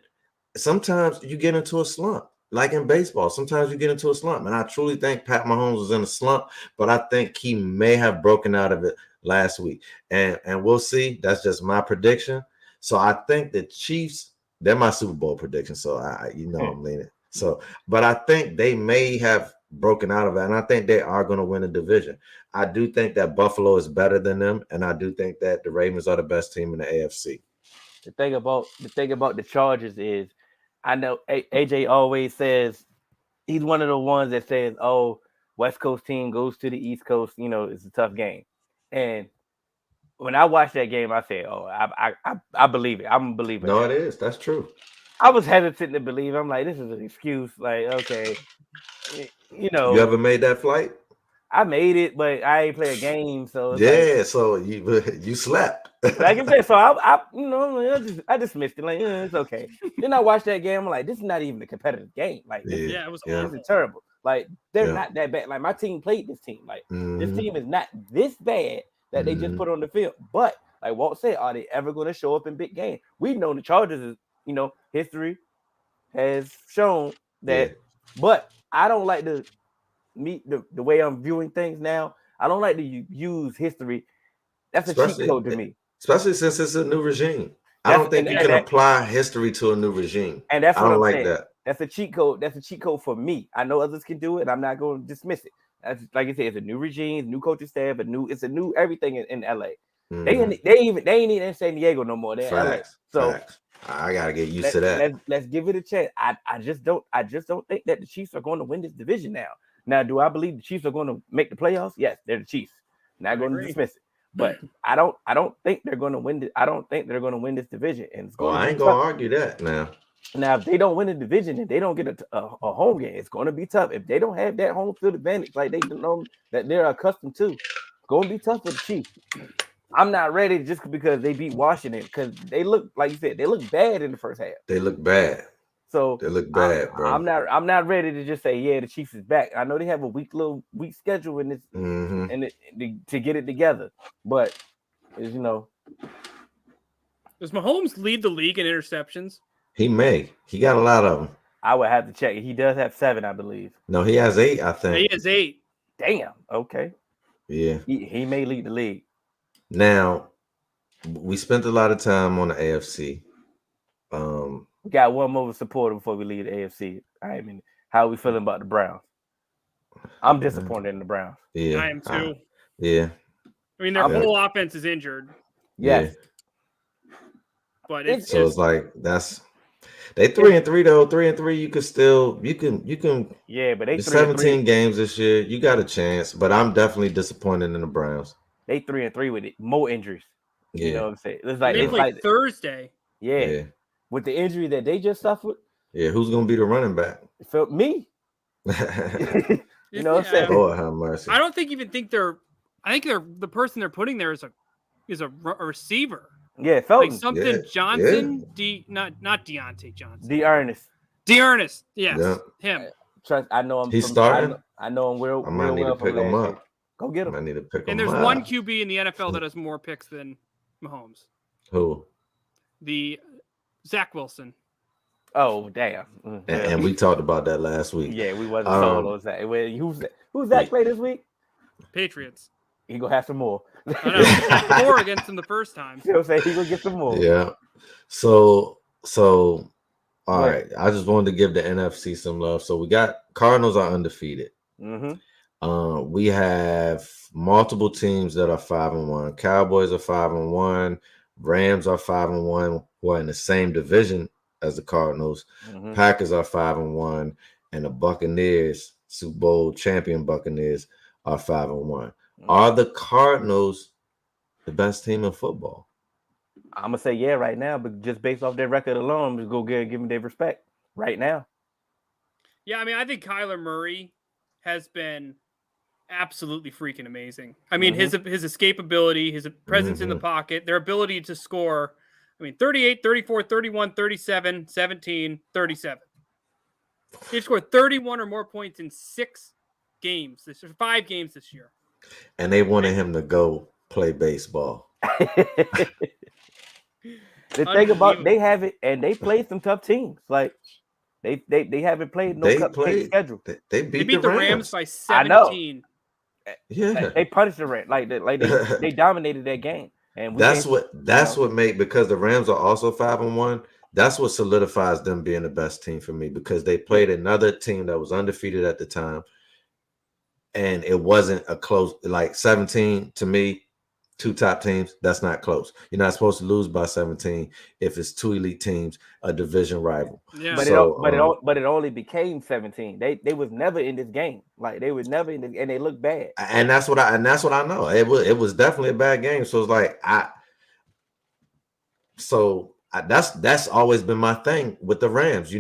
sometimes you get into a slump. Like in baseball, sometimes you get into a slump. And I truly think Pat Mahomes was in a slump, but I think he may have broken out of it last week. And we'll see. That's just my prediction. So I think the Chiefs, they're my Super Bowl prediction. So I'm leaning. So, but I think they may have broken out of it, and I think they are going to win a division. I do think that Buffalo is better than them, and I do think that the Ravens are the best team in the AFC. The thing about the Chargers is, I know AJ always says he's one of the ones that says, "Oh, West Coast team goes to the East Coast. It's a tough game." And when I watched that game, I said, "Oh, I believe it. I'm a believer." No, it is. That's true. I was hesitant to believe. I'm like, this is an excuse. Like, okay, You ever made that flight? I made it, but I ain't play a game, so so you slept. Like I said, so I dismissed it. Like, it's okay. Then I watched that game. I'm like, this is not even a competitive game. Like, this is terrible. Like, they're not that bad. Like, my team played this team. Like, this team is not this bad that they just put on the field. But like Walt said, are they ever going to show up in big games? We know the Chargers is, history has shown that. But I don't like to meet the way I'm viewing things now. I don't like to use history. That's a cheat code to me. Especially since it's a new regime. I don't think you can apply history to a new regime. And that's what I don't I'm like saying. that. That's a cheat code. That's a cheat code for me. I know others can do it. I'm not going to dismiss it. That's like I said, it's a new regime, new coaching staff, it's a new everything in LA. They ain't even in San Diego no more. They're Facts. LA. So Facts. I gotta get used to that. Let's give it a chance. I just don't think that the Chiefs are going to win this division now. Now, do I believe the Chiefs are going to make the playoffs? Yes, they're the Chiefs. Not going to dismiss it. But I don't think they're going to win. I don't think they're going to win this division. And it's going I ain't going to argue that now. Now, if they don't win the division and they don't get a home game, it's going to be tough. If they don't have that home field advantage like they know that they're accustomed to, it's going to be tough for the Chiefs. I'm not ready just because they beat Washington because they look, like you said, they look bad in the first half. They look bad. So they look bad, bro. I'm not ready to just say, yeah, the Chiefs is back. I know they have a weak schedule in this to get it together. But as you know, does Mahomes lead the league in interceptions? He may. He got a lot of them. I would have to check. He does have 7, I believe. No, he has 8, I think. He has 8. Damn. Okay. Yeah. He may lead the league. Now, we spent a lot of time on the AFC. We got one more supporter before we leave the AFC. I mean, how are we feeling about the Browns? I'm disappointed in the Browns. Yeah. I am too. Yeah. I mean, their whole offense is injured. Yes. Yeah. But it's like that's they 3-3 though. 3-3, you can yeah, but they 17 games this year. You got a chance, but I'm definitely disappointed in the Browns. They 3-3 with more injuries. Yeah. You know what I'm saying? It's like they play Thursday. Yeah. With the injury that they just suffered. Yeah, who's gonna be the running back? It felt me. You know what I'm saying? Lord have mercy. I don't think they're. I think the person they're putting there is a receiver. Yeah, Felton. Like something Johnson, not Deontay Johnson. D'Ernest. Yes, him. Trust. I know him. He's starting. I know him real. I might need to pick him up. Go get him. I need to pick him up. And there's one QB in the NFL that has more picks than Mahomes. Who? The Zach Wilson. Oh damn! And we talked about that last week. Yeah, we wasn't sold on Zach. Who's Zach play this week? Patriots. He gonna have some more. I know. He had 4 against them the first time. You know what I'm saying? He gonna get some more. Yeah. So all right. I just wanted to give the NFC some love. So we got Cardinals are undefeated. Mm-hmm. We have multiple teams that are 5-1. Cowboys are 5-1. Rams are 5-1. Who are in the same division as the Cardinals. Mm-hmm. Packers are 5-1, and the Buccaneers, Super Bowl champion Buccaneers, are 5-1. Are the Cardinals the best team in football? I'm gonna say yeah right now, but just based off their record alone, just go give them their respect right now. Yeah, I mean, I think Kyler Murray has been absolutely freaking amazing. I mean, his escapability, his presence in the pocket, their ability to score. I mean, 38, 34, 31, 37, 17, 37. He scored 31 or more points in 5 games this year. And they wanted him to go play baseball. The thing about they have it, and they played some tough teams. Like they haven't played no cupcake schedule. They beat the Rams by 17. Yeah, they punished the Rams. They dominated that game. And that's what made, because the Rams are also 5-1. That's what solidifies them being the best team for me, because they played another team that was undefeated at the time, and it wasn't a close, like 17 to me. 2 top teams, that's not close. You're not supposed to lose by 17 if it's 2 elite teams, a division rival. Yeah. But it only became 17. They was never in this game. Like they was never in this, and they look bad. And that's what I know. It was definitely a bad game. So it's like that's always been my thing with the Rams.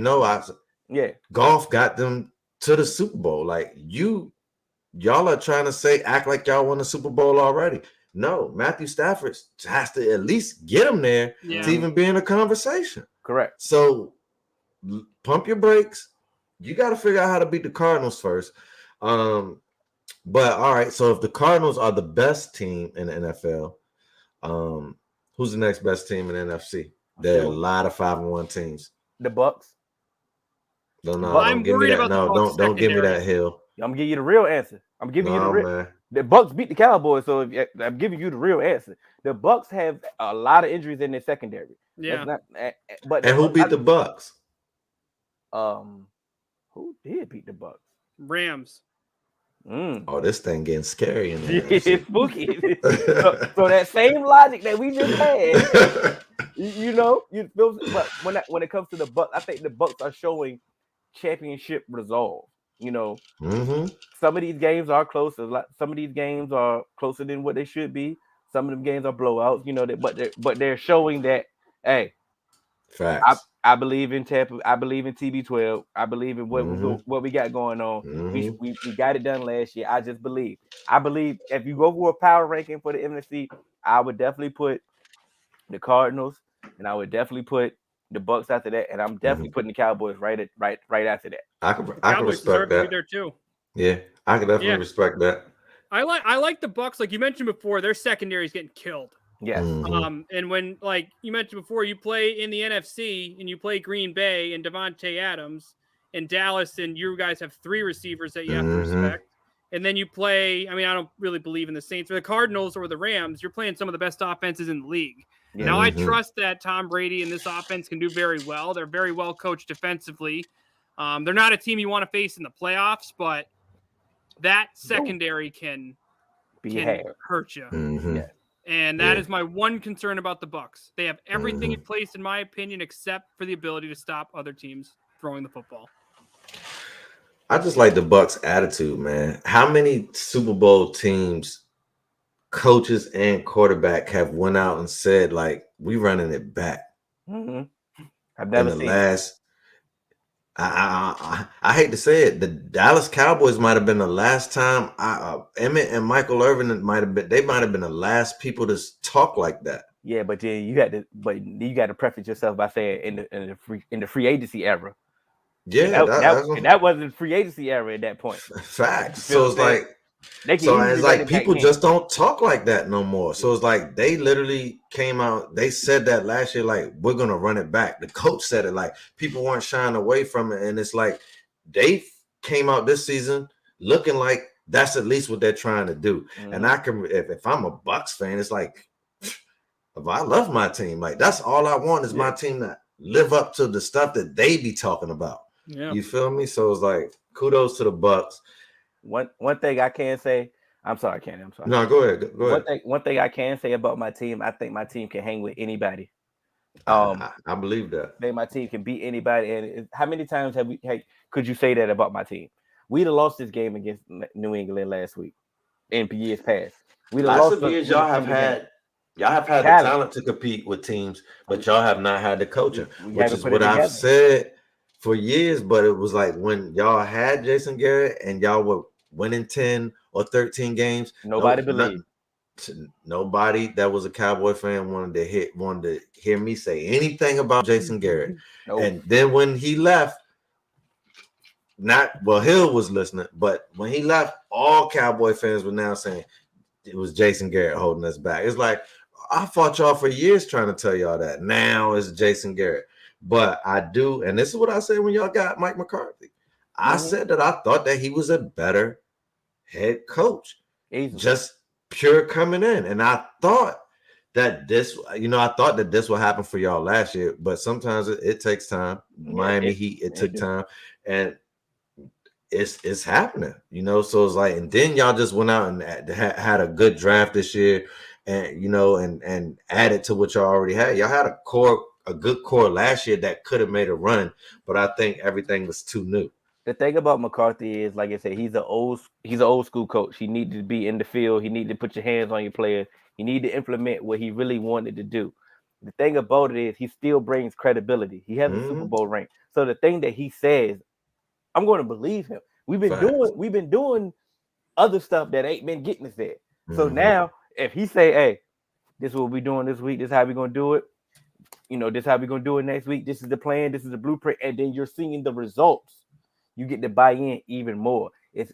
Golf got them to the Super Bowl. Like y'all are trying to act like y'all won the Super Bowl already. No, Matthew Stafford has to at least get him there to even be in a conversation. Correct. So pump your brakes. You got to figure out how to beat the Cardinals first. But all right, so if the Cardinals are the best team in the NFL, who's the next best team in the NFC? There are a lot of 5-1 teams. The Bucks. Don't give me that. No, don't give me that hill. I'm gonna give you the real answer. I'm giving you the real. Man. The Bucks beat the Cowboys, so I'm giving you the real answer. The Bucks have a lot of injuries in their secondary. Yeah. And who beat the Bucks? Who did beat the Bucks? Rams. Oh, this thing getting scary in there. It's spooky. so that same logic that we just had, but when it comes to the Bucks, I think the Bucks are showing championship resolve. Some of these games are close. Some of these games are closer than what they should be. Some of them games are blowouts. But they're showing that, hey, facts. I believe in Tampa. I believe in TB12. I believe in what we got going on. We got it done last year. I just believe. I believe if you go for a power ranking for the NFC, I would definitely put the Cardinals, and I would definitely put the Bucks after that, and I'm definitely putting the Cowboys right after that. I can respect that. There too. Yeah, I can definitely respect that. I like the Bucks, like you mentioned before. Their secondary is getting killed. Yes. And when, like you mentioned before, you play in the NFC and you play Green Bay and Devontae Adams and Dallas, and you guys have 3 receivers that you have to respect. And then you play, I mean, I don't really believe in the Saints or the Cardinals or the Rams. You're playing some of the best offenses in the league. Yeah. Now, I trust that Tom Brady and this offense can do very well. They're very well coached defensively. They're not a team you want to face in the playoffs, but that secondary can hurt you. Yeah. And that is my one concern about the Bucks. They have everything in place, in my opinion, except for the ability to stop other teams throwing the football. I just like the Bucks' attitude, man. How many Super Bowl teams, coaches and quarterback have went out and said, like, we running it back? I've never seen last. I hate to say it, the Dallas Cowboys might have been the last time. Emmett and Michael Irvin might have been the last people to talk like that. Yeah, but then you got to preface yourself by saying in the free agency era. Yeah, that wasn't free agency era at that point. Facts. So it's like, people just don't talk like that no more. So it's like they literally came out. They said that last year, like, we're gonna run it back. The coach said it, like, people weren't shying away from it, and it's like they came out this season looking like that's at least what they're trying to do. And I can, if I'm a Bucks fan, it's like, if I love my team, like, that's all I want is my team to live up to the stuff that they be talking about. Yeah. You feel me? So it's like, kudos to the Bucks. One thing I can say, I'm sorry, Candy. I'm sorry. No, go ahead. One thing I can say about my team, I think my team can hang with anybody. I believe that. I think my team can beat anybody. And how many times could you say that about my team? We'd have lost this game against New England last week. in years past. We Lots of years y'all have had the talent to compete with teams, but y'all have not had the coaching, which is what I've said for years. But it was like when y'all had Jason Garrett and y'all were winning 10 or 13 games, nobody believed. Nobody that was a Cowboy fan wanted to hear me say anything about Jason Garrett. Nope. And then when he left, Hill was listening, but when he left, all Cowboy fans were now saying it was Jason Garrett holding us back. It's like, I fought y'all for years trying to tell y'all that. Now it's Jason Garrett. But I do, and this is what I said when y'all got Mike McCarthy. I said that I thought that he was a better head coach. Easily. Just pure coming in. And I thought that this will happen for y'all last year, but sometimes it takes time. Miami Heat, it took time. And it's happening, so it's like, and then y'all just went out and had a good draft this year, and and added to what y'all already had. Y'all had a good core last year that could have made a run, but I think everything was too new. The thing about McCarthy is, like I said, he's an old school coach. He needed to be in the field. He needed to put your hands on your players. He needed to implement what he really wanted to do. The thing about it is, he still brings credibility. He has a Super Bowl ring, so the thing that he says, I'm going to believe him. We've been doing other stuff that ain't been getting us there. So now, if he say, "Hey, this is what we're doing this week. This is how we're gonna do it. This is how we're gonna do it next week. This is the plan. This is the blueprint," and then you're seeing the results, you get to buy in even more. It's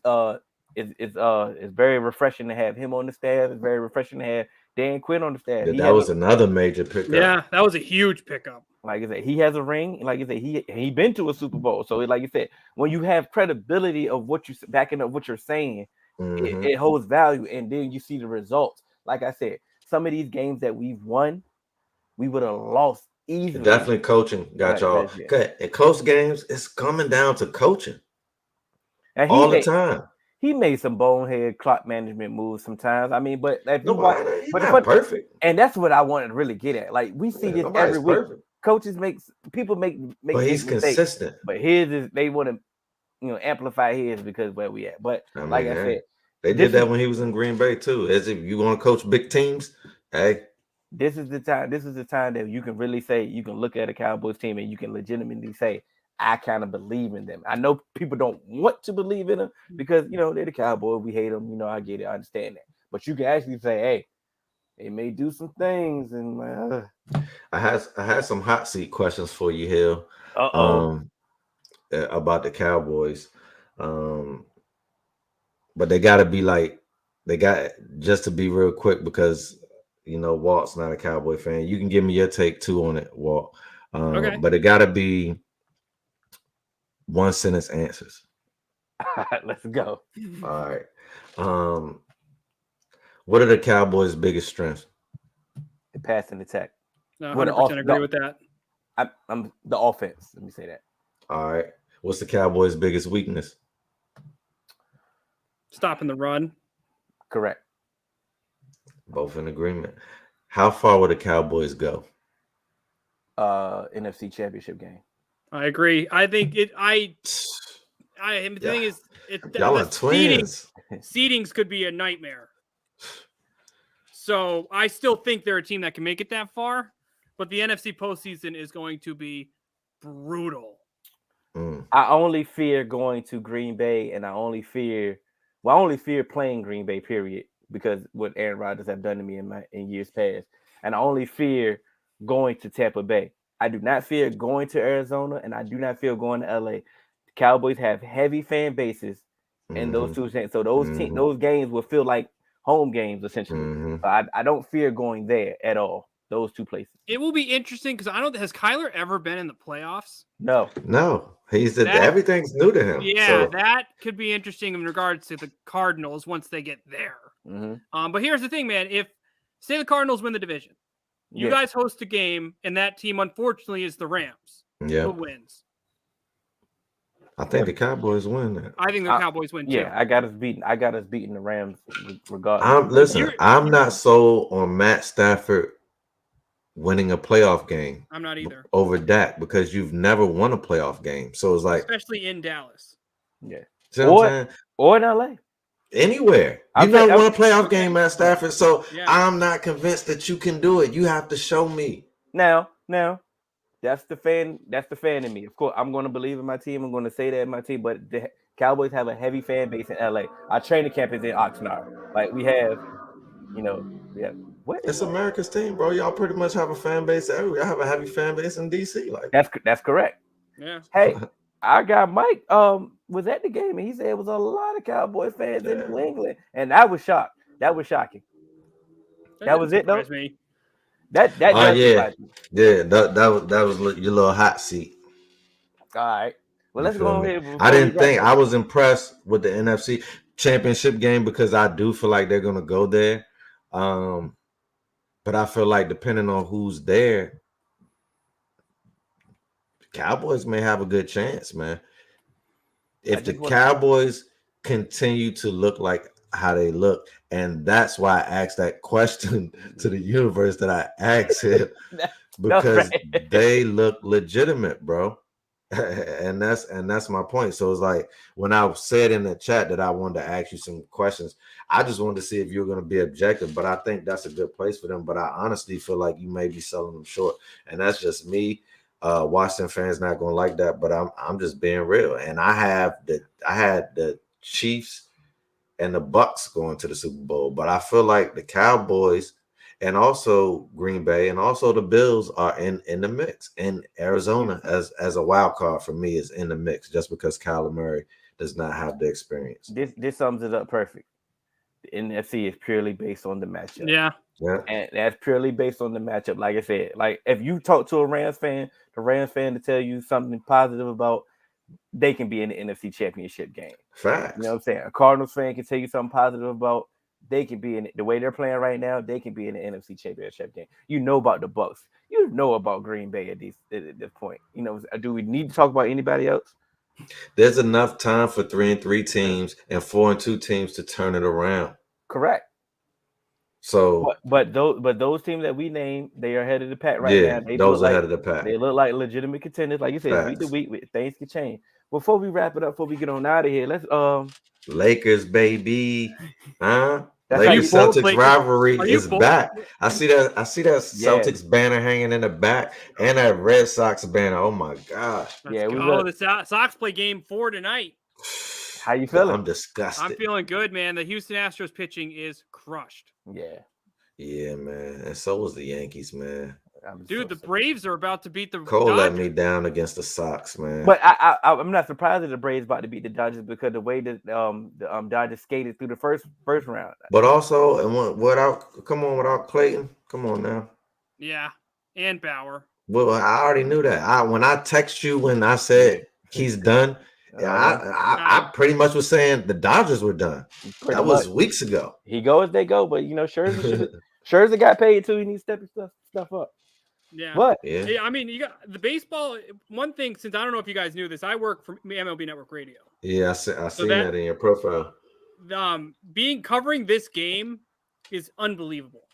very refreshing to have him on the staff. It's very refreshing to have Dan Quinn on the staff. That was another major pickup. Yeah, that was a huge pickup. Like I said, he has a ring. Like I said, he been to a Super Bowl. So like I said, when you have credibility of what you backing up what you're saying, it holds value, and then you see the results. Like I said, some of these games that we've won, we would have lost easily. Definitely coaching got y'all. Okay, in close games, it's coming down to coaching all the time. He made some bonehead clock management moves sometimes. I mean, but if he's not perfect, and that's what I wanted to really get at. Like, we see this every week. Perfect. Coaches make but he's consistent. But his is, they want to amplify his because where we at. But I said, they did that when he was in Green Bay too. As if you want to coach big teams, hey. This is the time that you can really say, you can look at a Cowboys team and you can legitimately say, I kind of believe in them. I know people don't want to believe in them because, they're the Cowboys. We hate them. I get it. I understand that. But you can actually say, hey, they may do some things. And I had some hot seat questions for you, Hill. About the Cowboys. But they got to be just to be real quick because, Walt's not a Cowboy fan. You can give me your take too on it, Walt. Okay. But it got to be one sentence answers. Let's go. All right. What are the Cowboys' biggest strengths? The passing attack. No, 100% agree with that. I'm the offense. Let me say that. All right. What's the Cowboys' biggest weakness? Stopping the run. Correct. Both in agreement. How far will the Cowboys go? NFC Championship game. I agree. I think the thing is, y'all are twins. Seedings could be a nightmare. So I still think they're a team that can make it that far, but the NFC postseason is going to be brutal. I only fear going to Green Bay, and I only fear playing Green Bay, period, because what Aaron Rodgers have done to me in years past. And I only fear going to Tampa Bay. I do not fear going to Arizona, and I do not fear going to LA. The Cowboys have heavy fan bases in those two things. So those games will feel like home games, essentially. So I don't fear going there at all, those two places. It will be interesting because has Kyler ever been in the playoffs? No. Everything's new to him. Yeah, that could be interesting in regards to the Cardinals once they get there. But here's the thing, man. If, say the Cardinals win the division, you guys host a game, and that team, unfortunately, is the Rams. Yeah. Who wins? I think the Cowboys win that. I think the Cowboys win too. Yeah, I got us beating the Rams regardless. Listen, I'm not sold on Matt Stafford winning a playoff game. I'm not either. Over Dak because you've never won a playoff game. So it's like, especially in Dallas. Yeah. Or in LA. Anywhere. You never won a playoff game at Stafford, so I'm not convinced that you can do it. You have to show me. Now, that's the fan in me. Of course, I'm going to believe in my team. I'm going to say that in my team, but the Cowboys have a heavy fan base in LA. Our training camp is in Oxnard. Like we have what? It's America's team, bro. Y'all pretty much have a fan base everywhere. Y'all have a heavy fan base in DC. Like that's correct. Yeah. Hey, our guy Mike was at the game and he said it was a lot of Cowboy fans in New England, and I was shocked. That was shocking. That was it though. Me. That that was your little hot seat. All right. Well, let's go ahead. I was impressed with the NFC Championship game because I do feel like they're gonna go there. But I feel like depending on who's there, the Cowboys may have a good chance, man. If the Cowboys continue to look like how they look, and that's why I asked that question to the universe that I asked him, because they look legitimate, bro. and that's my point. So it's like when I said in the chat that I wanted to ask you some questions, I just wanted to see if you were going to be objective, but I think that's a good place for them. But I honestly feel like you may be selling them short, and that's just me. Washington fans not going to like that, but I'm just being real. And I had the Chiefs and the Bucks going to the Super Bowl, but I feel like the Cowboys and also Green Bay and also the Bills are in the mix. And Arizona as a wild card for me is in the mix just because Kyler Murray does not have the experience. This sums it up perfect. The NFC is purely based on the matchup. Yeah. And that's purely based on the matchup. Like I said, like if you talk to a Rams fan, the Rams fan to tell you something positive about, they can be in the NFC Championship game. Facts. You know what I'm saying? A Cardinals fan can tell you something positive about, they can be in it. The way they're playing right now, they can be in the NFC Championship game. You know about the Bucks. You know about Green Bay at this point. You know, do we need to talk about anybody else? There's enough time for 3-3 teams and 4-2 teams to turn it around. Correct. So, but those teams that we named, they are ahead of the pack right now. They those are ahead of the pack. They look like legitimate contenders. Like you said, week to week, things can change. Before we wrap it up, before we get on out of here, let's Lakers, baby, huh? That's Lakers Celtics rivalry is back. I see that Celtics banner hanging in the back and that Red Sox banner. Oh my gosh! The Sox play Game 4 tonight. How you feeling? I'm disgusted. I'm feeling good, man. The Houston Astros pitching is crushed. Yeah, man. And so was the Yankees, man. Dude, the Braves are about to beat the Cole Dodgers. let me down against the Sox, man. But I'm not surprised that the Braves about to beat the Dodgers because the way that the Dodgers skated through the first round. But also, and without Clayton, come on now. Yeah, and Bauer. Well, I already knew that. When I text you when I said he's done, I pretty much was saying the Dodgers were done. That was weeks ago. He goes, they go. But you know, Scherzer got paid too. He needs to step his stuff up. Yeah. But I mean, you got the baseball. One thing, since I don't know if you guys knew this, I work for MLB Network Radio. Yeah, I seen that in your profile. Covering this game is unbelievable.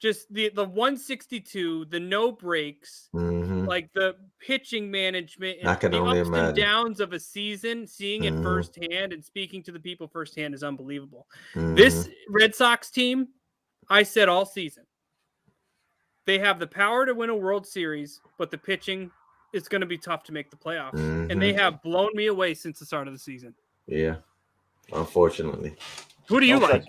Just the 162, the no breaks, like the pitching management, and I can the only ups imagine. and downs of a season, seeing it firsthand and speaking to the people firsthand is unbelievable. This Red Sox team, I said all season, they have the power to win a World Series, but the pitching is going to be tough to make the playoffs. And they have blown me away since the start of the season. Yeah, unfortunately. Who do you like?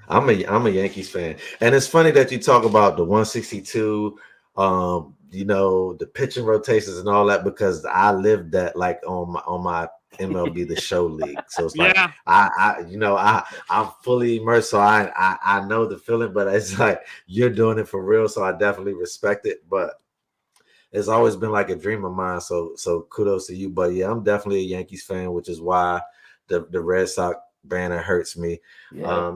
I'm a Yankees fan, and it's funny that you talk about the 162, the pitching rotations and all that, because I lived that like on my MLB The Show league. So it's like I'm fully immersed, so I know the feeling, but it's like you're doing it for real, so I definitely respect it. But it's always been like a dream of mine, so kudos to you. But yeah, I'm definitely a Yankees fan, which is why the Red Sox banner hurts me.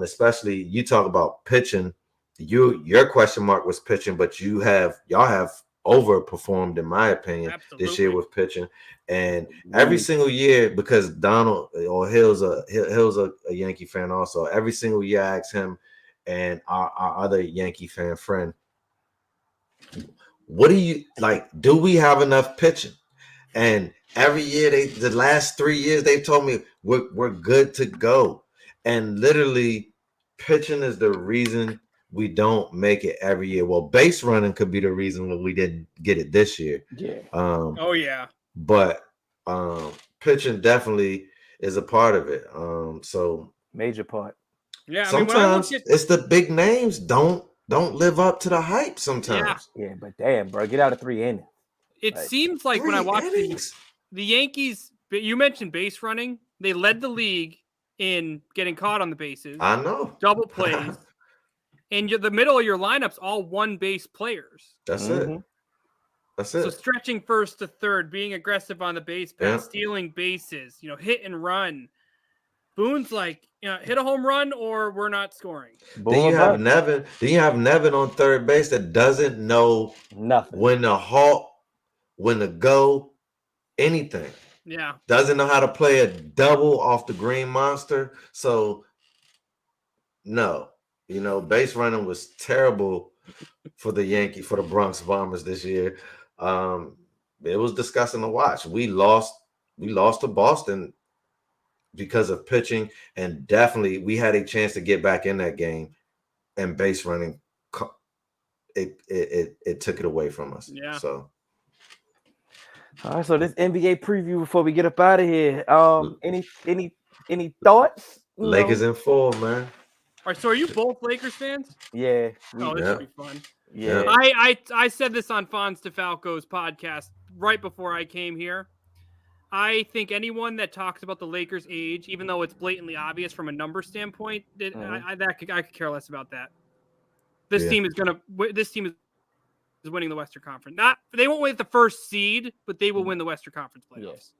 Especially you talk about pitching. Your question mark was pitching, but y'all have overperformed in my opinion this year with pitching. And every single year, because Donald or Hill's a Yankee fan also, every single year I ask him and our other Yankee fan friend, what do you like? Do we have enough pitching? And every year, the last 3 years, they've told me we're good to go. And literally, pitching is the reason we don't make it every year. Well, base running could be the reason why we didn't get it this year. Yeah. Oh yeah. But pitching definitely is a part of it. So major part. Yeah. I mean, when I sometimes look at, it's the big names don't live up to the hype sometimes. Yeah, but damn, bro, get out of 3 innings. it Like, seems like when I 3 watch innings. the Yankees, you mentioned base running. They led the league in getting caught on the bases, I know. double plays, and the middle of your lineup's all one base players. That's it. That's it. So stretching first to third, being aggressive on the base pass, stealing bases, hit and run. Boone's like, hit a home run or we're not scoring. Then you have Nevin. Then you have Nevin on third base that doesn't know nothing, when to halt, when to go, anything. Yeah. Doesn't know how to play a double off the green monster. So no, base running was terrible for the Bronx Bombers this year. It was disgusting to watch. We lost to Boston because of pitching, and definitely we had a chance to get back in that game, and base running it took it away from us. Yeah. So all right, so this NBA preview before we get up out of here. Any thoughts? Lakers in 4, man. All right, so are you both Lakers fans? Yeah. This should be fun. Yeah. I said this on Fonz DeFalco's podcast right before I came here. I think anyone that talks about the Lakers' age, even though it's blatantly obvious from a number standpoint, I could care less about that. This team is winning the Western Conference. They won't win the first seed, but they will win the Western Conference playoffs. Yes.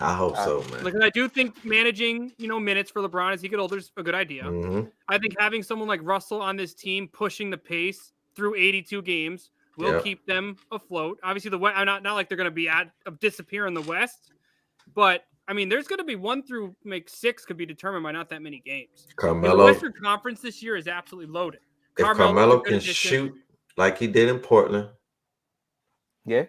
I hope so, man. Because I do think managing, minutes for LeBron as he gets older is a good idea. Mm-hmm. I think having someone like Russell on this team pushing the pace through 82 games will keep them afloat. Obviously, not like they're going to be disappear in the West, but I mean, there's going to be 1 through 6 could be determined by not that many games. Carmelo, the Western Conference this year is absolutely loaded. If Carmelo can shoot like he did in Portland, and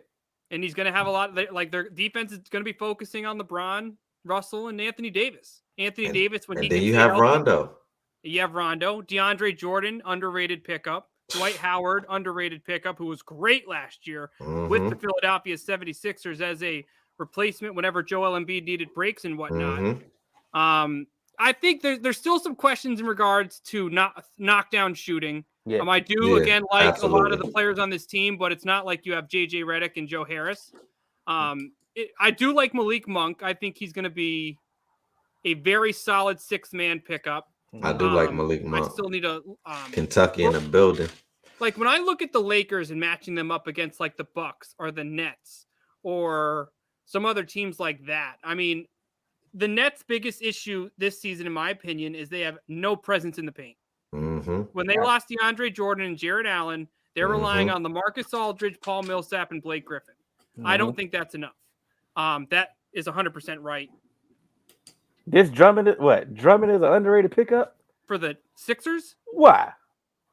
he's going to have a lot of their defense is going to be focusing on LeBron, Russell, and Anthony Davis. Davis, when he then you have Rondo. You have Rondo, DeAndre Jordan, underrated pickup. Dwight Howard, underrated pickup, who was great last year with the Philadelphia 76ers as a replacement whenever Joel Embiid needed breaks and whatnot. I think there's still some questions in regards to knockdown shooting. Yeah. I do again like absolutely. a lot of the players on this team, but it's not like you have JJ Redick and Joe Harris. I do like Malik Monk. I think he's going to be a very solid 6-man pickup. I do like Malik Monk. I still need a Kentucky in the building. Like when I look at the Lakers and matching them up against like the Bucks or the Nets or some other teams like that. I mean, the Nets' biggest issue this season, in my opinion, is they have no presence in the paint. When they lost DeAndre Jordan and Jared Allen, they're relying on LaMarcus Aldridge, Paul Millsap, and Blake Griffin. I don't think that's enough. That is 100% right. This Drummond is an underrated pickup For the Sixers? Why?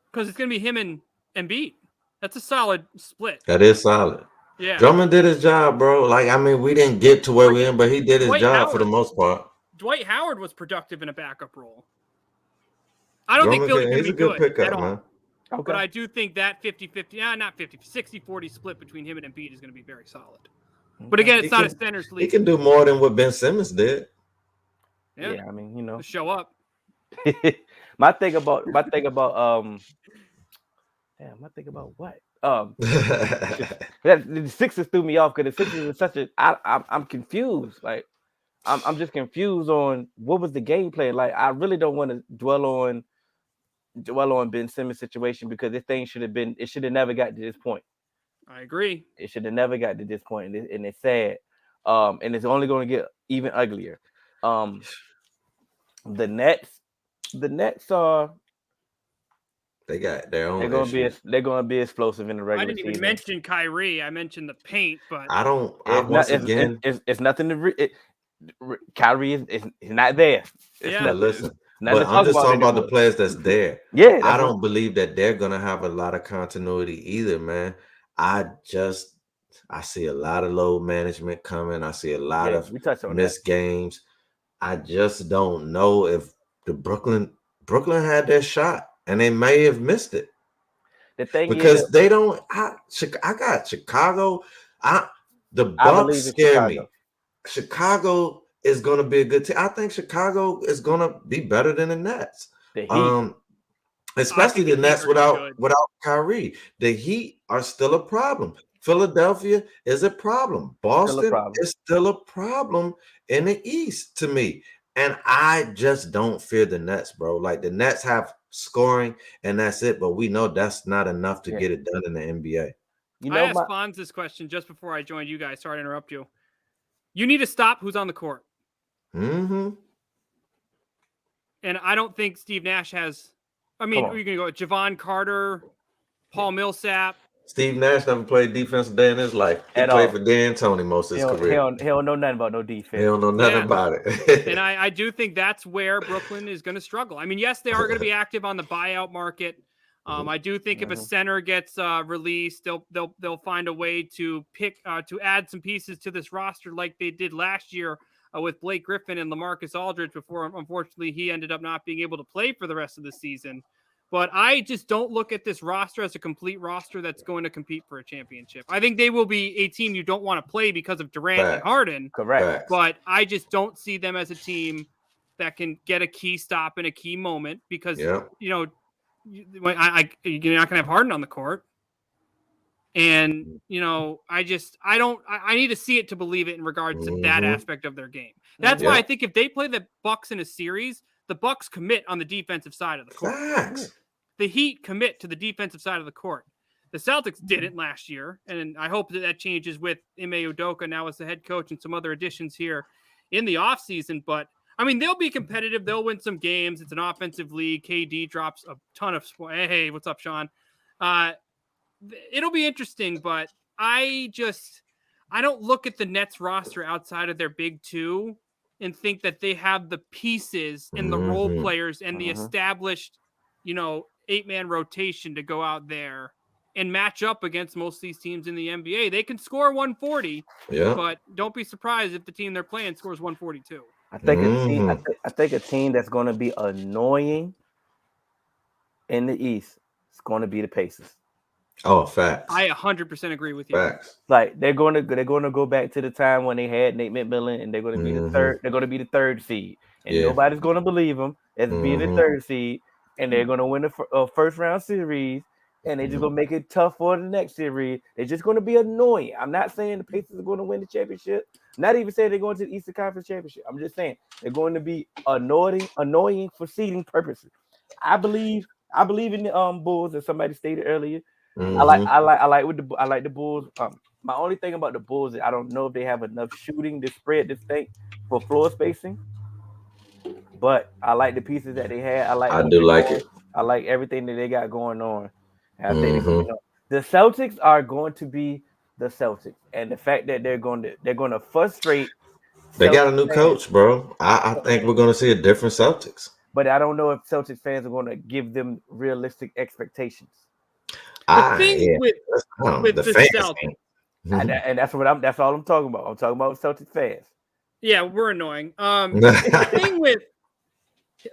Because it's going to be him and Embiid. That's a solid split. That is solid. Yeah. Drummond did his job, bro. We didn't get to where we're in, but he did his job for the most part. Dwight Howard was productive in a backup role. I don't think Philly's going to be good pickup, at all. Man. Okay. But I do think that 50-50, not 50, 60-40 split between him and Embiid is going to be very solid. But again, it's not a center's league. He can do more than what Ben Simmons did. Yeah, I mean, show up. my thing about what? The Sixers threw me off because the Sixers is I'm confused. Like I'm just confused on what was the game plan. Like I really don't want to dwell on Ben Simmons' situation because this thing should have never got to this point. I agree. It should have never got to this point, and it's sad. And it's only going to get even uglier. The Nets are. They got their own. They're going to be explosive in the regular season. I didn't even mention Kyrie. I mentioned the paint, but it's nothing to. Kyrie is not there. Listen. But I'm just talking about the players that's there. Yeah, I don't believe that they're gonna have a lot of continuity either, man. I see a lot of load management coming. I see a lot of missed games. I just don't know if the Brooklyn had their shot, and they may have missed it. The thing because is, they don't. I got Chicago. The I Bucks believe in scare Chicago. me. Chicago is going to be a good team. I think Chicago is going to be better than the Nets. The Heat. Especially the Heat Nets are good. without Kyrie. The Heat are still a problem. Philadelphia is a problem. Boston is still a problem in the East to me. And I just don't fear the Nets, bro. Like the Nets have scoring and that's it, but we know that's not enough to get it done in the NBA. I asked Fonz this question just before I joined you guys. Sorry to interrupt you. You need to stop who's on the court. Mm-hmm. And I don't think Steve Nash has. I mean, you're going to go with Javon Carter, Paul Millsap. Steve Nash never played defense a day in his life. He played for D'Antoni most of his career. He don't know nothing about no defense. He don't know nothing about it. And I do think that's where Brooklyn is going to struggle. I mean, yes, they are going to be active on the buyout market. I do think if a center gets released, they'll find a way to to add some pieces to this roster like they did last year with Blake Griffin and LaMarcus Aldridge before, unfortunately, he ended up not being able to play for the rest of the season. But I just don't look at this roster as a complete roster that's going to compete for a championship. I think they will be a team you don't want to play because of Durant and Harden. Correct. But I just don't see them as a team that can get a key stop in a key moment because, you're not going to have Harden on the court. And, I need to see it to believe it in regards to that aspect of their game. That's why I think if they play the Bucks in a series, the Bucks commit on the defensive side of the court. Facts. The Heat commit to the defensive side of the court. The Celtics didn't last year, and I hope that changes with Ime Udoka now as the head coach and some other additions here in the offseason. But, I mean, they'll be competitive. They'll win some games. It's an offensive league. KD drops a ton of – hey, what's up, Sean? It'll be interesting, but I don't look at the Nets roster outside of their big two and think that they have the pieces and the role players and the established, 8-man rotation to go out there and match up against most of these teams in the NBA. They can score 140, but don't be surprised if the team they're playing scores 142. I think a team that's going to be annoying in the East is going to be the Pacers. Oh, facts. I 100% agree with you. Facts. Like they're going to go back to the time when they had Nate McMillan, and they're going to be the third. They're going to be the third seed, and nobody's going to believe them as being the third seed, and they're going to win the first round series, and they're just going to make it tough for the next series. They're just going to be annoying. I'm not saying the Pacers are going to win the championship. Not even saying they're going to the Eastern Conference Championship. I'm just saying they're going to be annoying for seeding purposes. I believe in the Bulls, as somebody stated earlier. I like the Bulls. My only thing about the Bulls is I don't know if they have enough shooting to spread this thing for floor spacing. But I like the pieces that they had. I do like it. I like everything that they got going on. And I think the Celtics are going to be the Celtics, and the fact that they're going to frustrate. They got a new coach, bro. I think we're going to see a different Celtics. But I don't know if Celtics fans are going to give them realistic expectations. The thing with the Celtics, and that's all I'm talking about. I'm talking about Celtics fans. Yeah, we're annoying. The thing with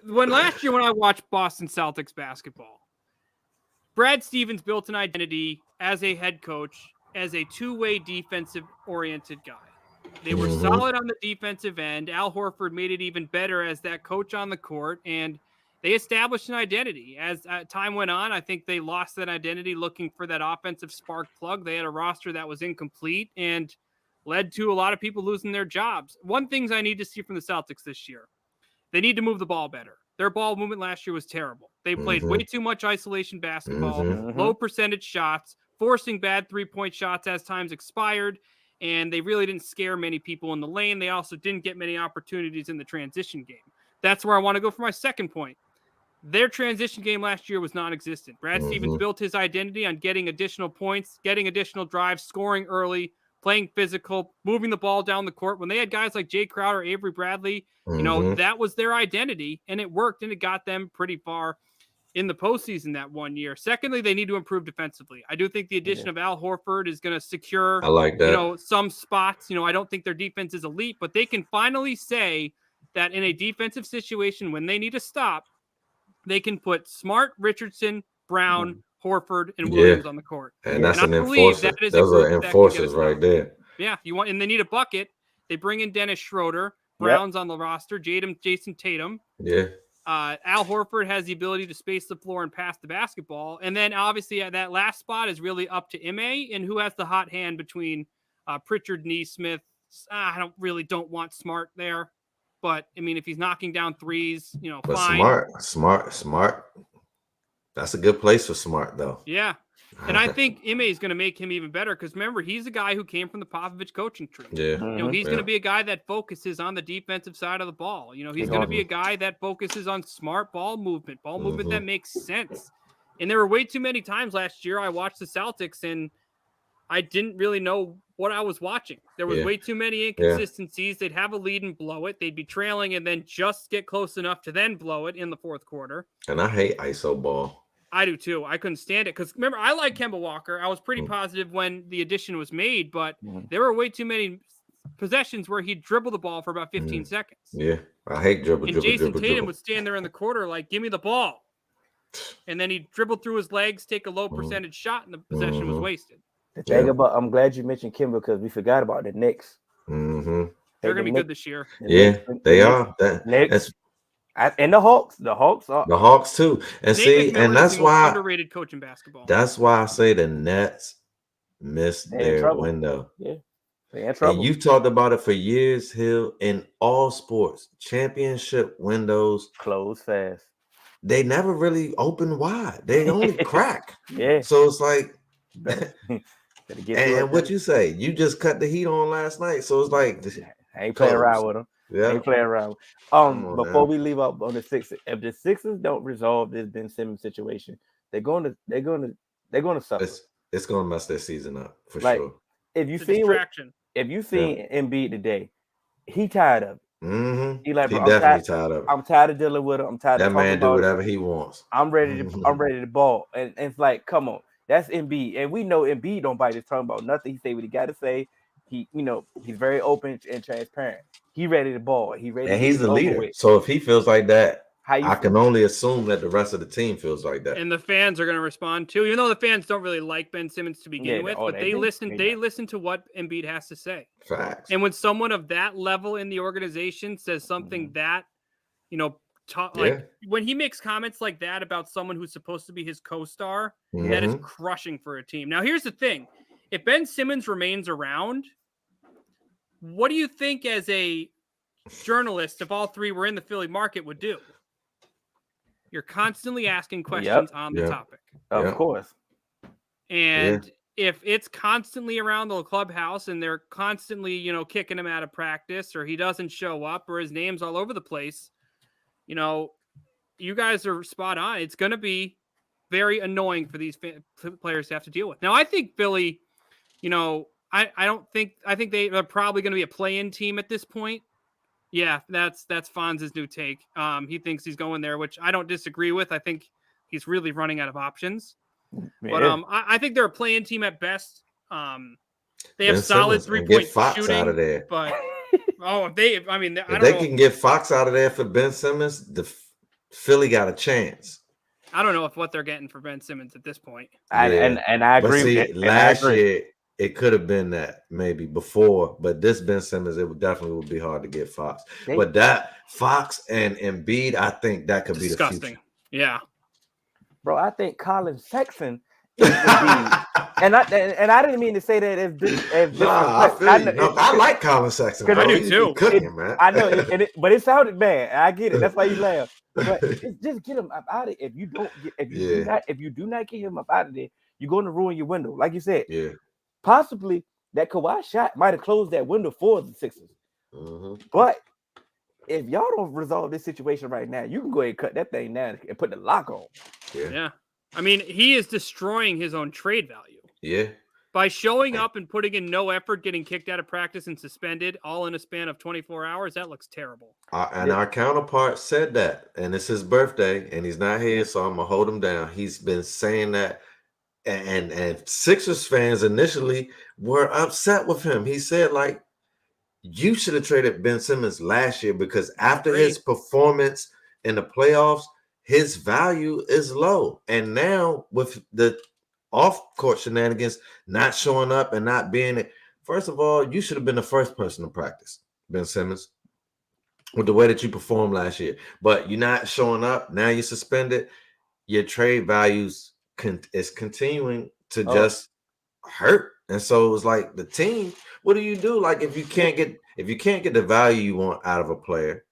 last year when I watched Boston Celtics basketball, Brad Stevens built an identity as a head coach, as a two-way defensive-oriented guy. They were solid on the defensive end. Al Horford made it even better as that coach on the court, and they established an identity. As time went on, I think they lost that identity looking for that offensive spark plug. They had a roster that was incomplete and led to a lot of people losing their jobs. One thing I need to see from the Celtics this year, they need to move the ball better. Their ball movement last year was terrible. They played way too much isolation basketball, low percentage shots, forcing bad three-point shots as times expired, and they really didn't scare many people in the lane. They also didn't get many opportunities in the transition game. That's where I want to go for my second point. Their transition game last year was non-existent. Brad Stevens built his identity on getting additional points, getting additional drives, scoring early, playing physical, moving the ball down the court. When they had guys like Jay Crowder, Avery Bradley, that was their identity, and it worked, and it got them pretty far in the postseason that one year. Secondly, they need to improve defensively. I do think the addition of Al Horford is going to secure, I like that. Some spots. I don't think their defense is elite, but they can finally say that in a defensive situation, when they need to stop, they can put Smart, Richardson, Brown, Horford, and Williams on the court. And that's and an I believe enforcer. that is Those a are group that can get enforcers us right done. there. Yeah, and they need a bucket. They bring in Dennis Schroeder. Brown's on the roster. Jason Tatum. Yeah. Al Horford has the ability to space the floor and pass the basketball. And then obviously that last spot is really up to Ime and who has the hot hand between Pritchard, Neesmith. I don't want Smart there. But, I mean, if he's knocking down threes, But fine. Smart. That's a good place for Smart, though. Yeah. And I think Ime is going to make him even better because, remember, he's a guy who came from the Popovich coaching tree. Yeah. He's going to be a guy that focuses on the defensive side of the ball. He's going to be a guy that focuses on smart ball movement that makes sense. And there were way too many times last year I watched the Celtics and I didn't really know what I was watching. There was way too many inconsistencies. They'd have a lead and blow it. They'd be trailing and then just get close enough to then blow it in the fourth quarter. And I hate ISO ball. I do too. I couldn't stand it because remember, I like Kemba Walker. I was pretty positive when the addition was made, but there were way too many possessions where he'd dribble the ball for about 15 seconds. Yeah, I hate dribble. And Jason Tatum would stand there in the corner like, give me the ball. And then he'd dribble through his legs, take a low percentage shot, and the possession was wasted. The thing about, I'm glad you mentioned Kemba because we forgot about the Knicks. They're going to be good this year. Yeah, they are. Knicks. And the Hawks are the Hawks too. And see, and that's why underrated coach in basketball. That's why I say the Nets missed their window. Yeah, they're in trouble. And you've talked about it for years, Hill. In all sports, championship windows close fast. They never really open wide. They only crack. Yeah. So it's like, and what you say? You just cut the heat on last night. So it's like, I ain't playing around with them. Yeah, ain't playing around. Before we leave out on the Sixers, if the Sixers don't resolve this Ben Simmons situation, they're gonna suffer. It's gonna mess their season up for sure. If you see Embiid today, he tired of it. Mm-hmm. He definitely tired of it. I'm tired of dealing with him. I'm tired of that man do whatever he wants. I'm ready to ball. And it's like, come on, that's Embiid, and we know Embiid don't bite his tongue about nothing. He say what he got to say. He's very open and transparent. He ready to ball. And he's the leader. So if he feels like that, I can only assume that the rest of the team feels like that. And the fans are going to respond too, even though the fans don't really like Ben Simmons to begin with, but they listen to what Embiid has to say. Facts. And when someone of that level in the organization says something that, when he makes comments like that about someone who's supposed to be his co-star, that is crushing for a team. Now, here's the thing. If Ben Simmons remains around, what do you think as a journalist, if all three were in the Philly market, would do? You're constantly asking questions on the topic. Of course. And if it's constantly around the clubhouse and they're constantly, kicking him out of practice or he doesn't show up or his name's all over the place, you guys are spot on. It's going to be very annoying for these players to have to deal with. Now, I think Philly, I think they're probably going to be a play-in team at this point. Yeah, that's Fonz's new take. He thinks he's going there, which I don't disagree with. I think he's really running out of options. But I think they're a play-in team at best. They have solid 3-point shooting. Out of there. But if they can get Fox out of there for Ben Simmons, the Philly got a chance. I don't know what they're getting for Ben Simmons at this point. And I agree. But see, last year it could have been that maybe before, but this Ben Simmons, it would be hard to get Fox. But that Fox and Embiid, I think that could be the future. Yeah, bro. I think Colin Sexton is Embiid, and I didn't mean to say that I like Colin Sexton. I do too. Cooking, man. I know, but it sounded bad. I get it. That's why you laugh. But just get him up out of it. If you do not get him up out of there, you're going to ruin your window, like you said. Yeah. Possibly that Kawhi shot might have closed that window for the Sixers. But if y'all don't resolve this situation right now, you can go ahead and cut that thing down and put the lock on. Yeah. I mean, he is destroying his own trade value. Yeah. By showing up and putting in no effort, getting kicked out of practice and suspended all in a span of 24 hours, that looks terrible. Our counterpart said that, and it's his birthday, and he's not here, so I'm going to hold him down. He's been saying that. And Sixers fans initially were upset with him. He said, like, you should have traded Ben Simmons last year because after his performance in the playoffs, his value is low. And now with the off-court shenanigans, not showing up and not being it, first of all, you should have been the first person to practice, Ben Simmons, with the way that you performed last year. But you're not showing up. Now you're suspended. Your trade values is continuing to just hurt. And so it's like the team, what do you do? Like if you can't get the value you want out of a player,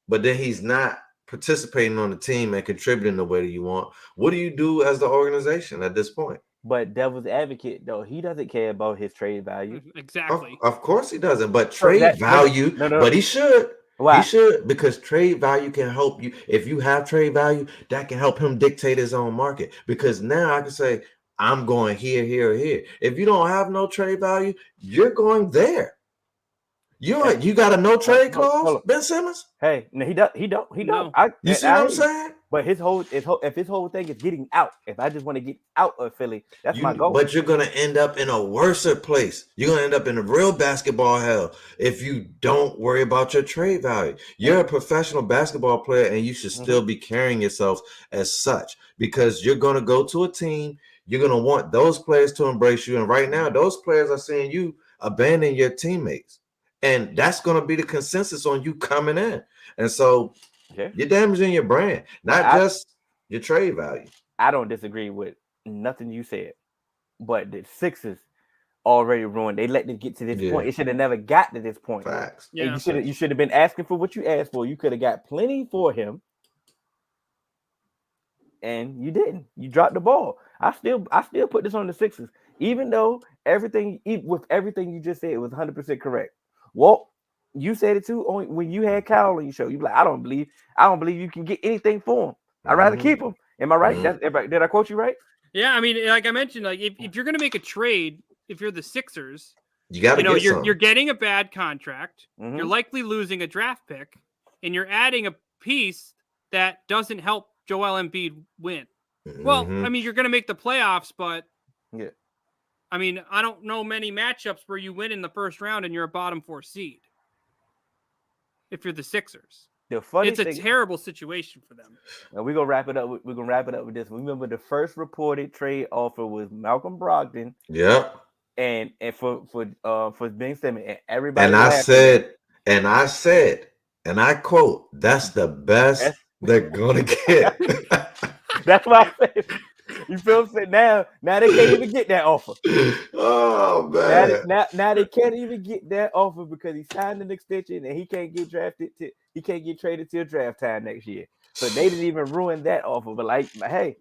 but then he's not participating on the team and contributing the way that you want, what do you do as the organization at this point? But devil's advocate, though, he doesn't care about his trade value. Exactly. Of course he doesn't, but trade value, but he should. Why? He should, because trade value can help you. If you have trade value, that can help him dictate his own market. Because now I can say, I'm going here, here, or here. If you don't have no trade value, you're going there. You got a no trade clause, Ben Simmons? Hey, no, he don't. No. You see what I'm saying? But his whole thing is getting out. If I just want to get out of Philly, that's my goal. But you're gonna end up in a worse place. You're gonna end up in a real basketball hell if you don't worry about your trade value. You're a professional basketball player, and you should still be carrying yourself as such, because you're gonna go to a team. You're gonna want those players to embrace you, and right now, those players are seeing you abandon your teammates. And that's going to be the consensus on you coming in. And so you're damaging your brand, not just your trade value. I don't disagree with nothing you said, but the Sixers already ruined. They let them get to this point. It should have never got to this point. Facts. Yeah. You should have been asking for what you asked for. You could have got plenty for him, and you didn't. You dropped the ball. I still put this on the Sixers, even though everything you just said, it was 100% correct. Walt, you said it too when you had Kyle on your show. You were like, I don't believe you can get anything for him. I'd rather keep him. Am I right? Did I quote you right? Yeah, I mean, like I mentioned, like if you're gonna make a trade, if you're the Sixers, you got to you're getting a bad contract. You're likely losing a draft pick, and you're adding a piece that doesn't help Joel Embiid win. Well, I mean, you're gonna make the playoffs, but I mean, I don't know many matchups where you win in the first round and you're a bottom 4 seed. If you're the Sixers, it's a terrible situation for them. Now we're gonna wrap it up. We're gonna wrap it up with this. Remember, the first reported trade offer was Malcolm Brogdon. Yeah. And for Ben Simmons, and everybody. And I said, and I quote, "That's the best they're gonna get." That's why I said. You feel what I'm saying? Now they can't even get that offer. Oh man! Now they can't even get that offer because he signed an extension and he can't get drafted. He can't get traded till draft time next year. So they didn't even ruin that offer. But like, hey,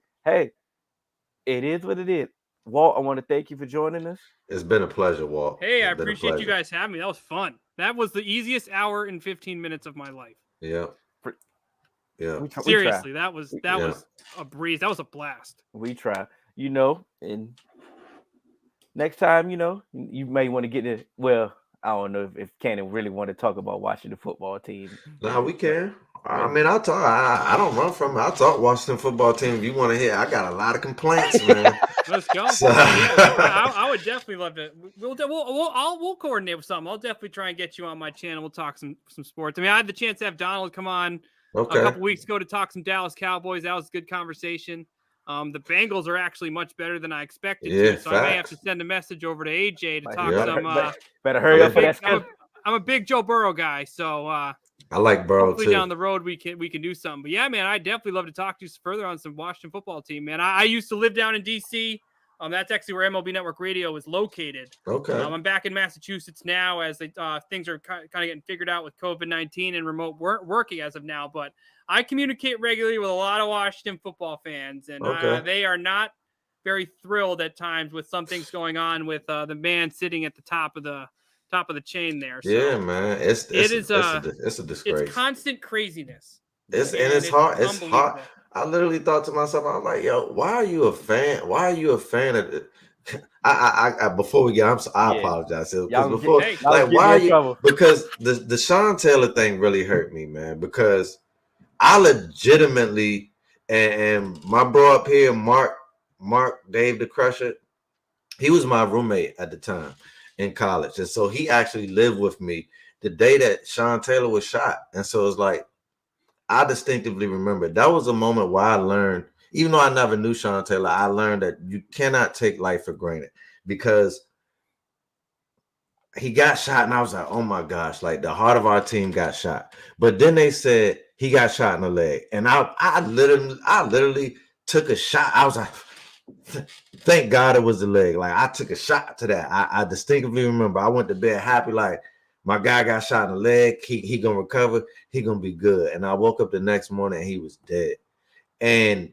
it is what it is. Walt, I want to thank you for joining us. It's been a pleasure, Walt. Hey, I appreciate you guys having me. That was fun. That was the easiest hour and 15 minutes of my life. Yeah. Yeah. Seriously, that was a breeze. That was a blast. We try, and next time, you may want to get it. Well, I don't know if Cannon really want to talk about watching the football team. No, we can. I mean, I'll talk. I don't run from it. I'll talk Washington football team if you want to hear. I got a lot of complaints, man. Let's go. So, I would definitely love it. We'll coordinate with something. I'll definitely try and get you on my channel. We'll talk some sports. I mean, I had the chance to have Donald come on a couple weeks ago to talk some Dallas Cowboys. That was a good conversation. The Bengals are actually much better than I expected to, so I may have to send a message over to AJ to talk some. Better hurry up for that. I'm a big Joe Burrow guy, so I like Burrow hopefully too. Down the road we can do something. But yeah, man, I definitely love to talk to you further on some Washington football team, man. I used to live down in DC. That's actually where MLB Network Radio is located. Okay. I'm back in Massachusetts now as things are kind of getting figured out with COVID-19 and remote working as of now. But I communicate regularly with a lot of Washington football fans, and they are not very thrilled at times with some things going on with the man sitting at the top of the chain there. So yeah, man, it's a disgrace. It's constant craziness. It's hard. It's hard. I literally thought to myself, I was like, "Yo, why are you a fan? Why are you a fan of it?" I before we get, I apologize. Why are you? Because the Sean Taylor thing really hurt me, man. Because I legitimately and my bro up here, Mark Dave the Crusher, he was my roommate at the time in college, and so he actually lived with me the day that Sean Taylor was shot. And so it's like, I distinctively remember that was a moment where I learned, even though I never knew Sean Taylor, I learned that you cannot take life for granted, because he got shot and I was like, oh my gosh, like the heart of our team got shot. But then they said he got shot in the leg. And I literally took a shot. I was like, thank God it was the leg. Like I took a shot to that. I distinctly remember I went to bed happy, like my guy got shot in the leg. He gonna recover. He gonna be good. And I woke up the next morning and he was dead. And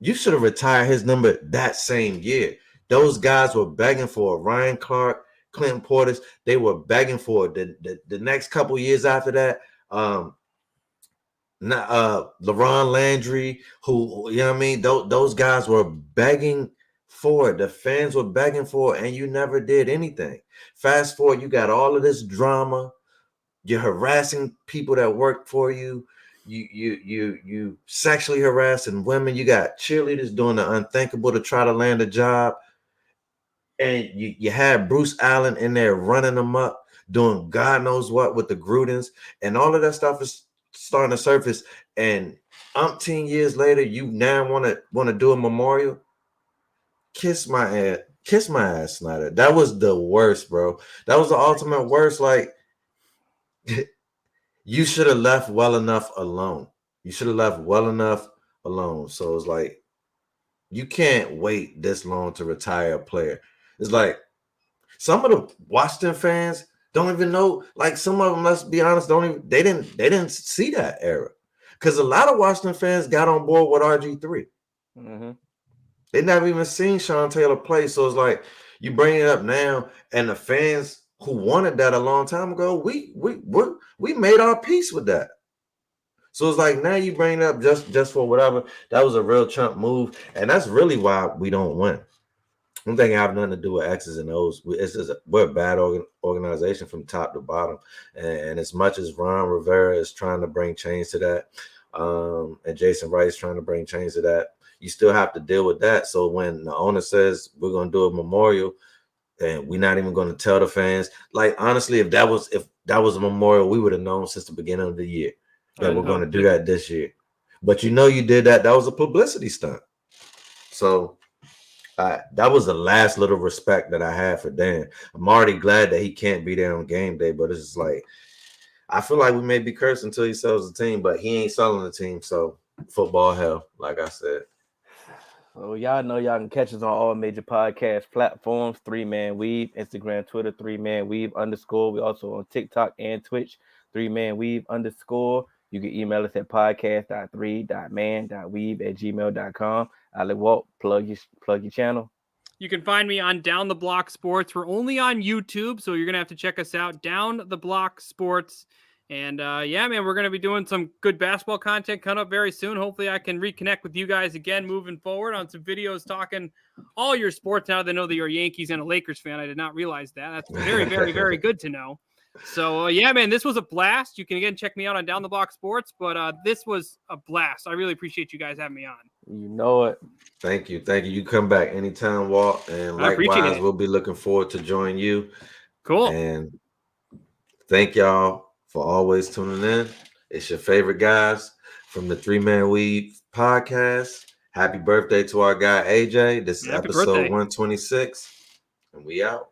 you should have retired his number that same year. Those guys were begging for it. Ryan Clark, Clinton Portis, they were begging for it. The next couple years after that, LaRon Landry, who, you know what I mean? Those guys were begging for it. The fans were begging for it, and you never did anything. Fast forward, you got all of this drama. You're harassing people that work for you. You sexually harassing women. You got cheerleaders doing the unthinkable to try to land a job. And you had Bruce Allen in there running them up, doing God knows what with the Grudens. And all of that stuff is starting to surface. And umpteen years later, you now want to do a memorial. Kiss my ass, Snyder. That was the worst, bro. That was the ultimate worst. Like, you should have left well enough alone. So it's like, you can't wait this long to retire a player. It's like some of the Washington fans don't even know. Like some of them, let's be honest, they didn't see that era, because a lot of Washington fans got on board with RG3. Mm-hmm. They never even seen Sean Taylor play. So it's like, you bring it up now, and the fans who wanted that a long time ago, we made our peace with that. So it's like, now you bring it up just for whatever. That was a real chump move, and that's really why we don't win. One thing have nothing to do with X's and O's. We're a bad organization from top to bottom. And as much as Ron Rivera is trying to bring change to that, and Jason Wright is trying to bring change to that, you still have to deal with that. So when the owner says we're going to do a memorial, and we're not even going to tell the fans, like, honestly, if that was a memorial, we would have known since the beginning of the year that we're going to do that this year. But you did that. That was a publicity stunt. So that was the last little respect that I had for Dan. I'm already glad that he can't be there on game day, but it's just like, I feel like we may be cursed until he sells the team, but he ain't selling the team. So football hell, like I said. So y'all know y'all can catch us on all major podcast platforms. 3Man Weave, Instagram, Twitter, 3Man Weave _. We also on TikTok and Twitch, 3Man Weave _. You can email us at podcast.3.man.weave@gmail.com. Alec Walt, plug your channel. You can find me on Down the Block Sports. We're only on YouTube, so you're going to have to check us out, Down the Block Sports. And yeah, man, we're going to be doing some good basketball content coming up very soon. Hopefully I can reconnect with you guys again moving forward on some videos talking all your sports now that I know that you're a Yankees and a Lakers fan. I did not realize that. That's very, very, very good to know. So, yeah, man, this was a blast. You can, again, check me out on Down the Block Sports, but this was a blast. I really appreciate you guys having me on. You know it. Thank you. You come back anytime, Walt. And likewise, we'll be looking forward to join you. Cool. And thank y'all for always tuning in. It's your favorite guys from the 3Man Weave podcast. Happy birthday to our guy, AJ. This is episode 126. And we out.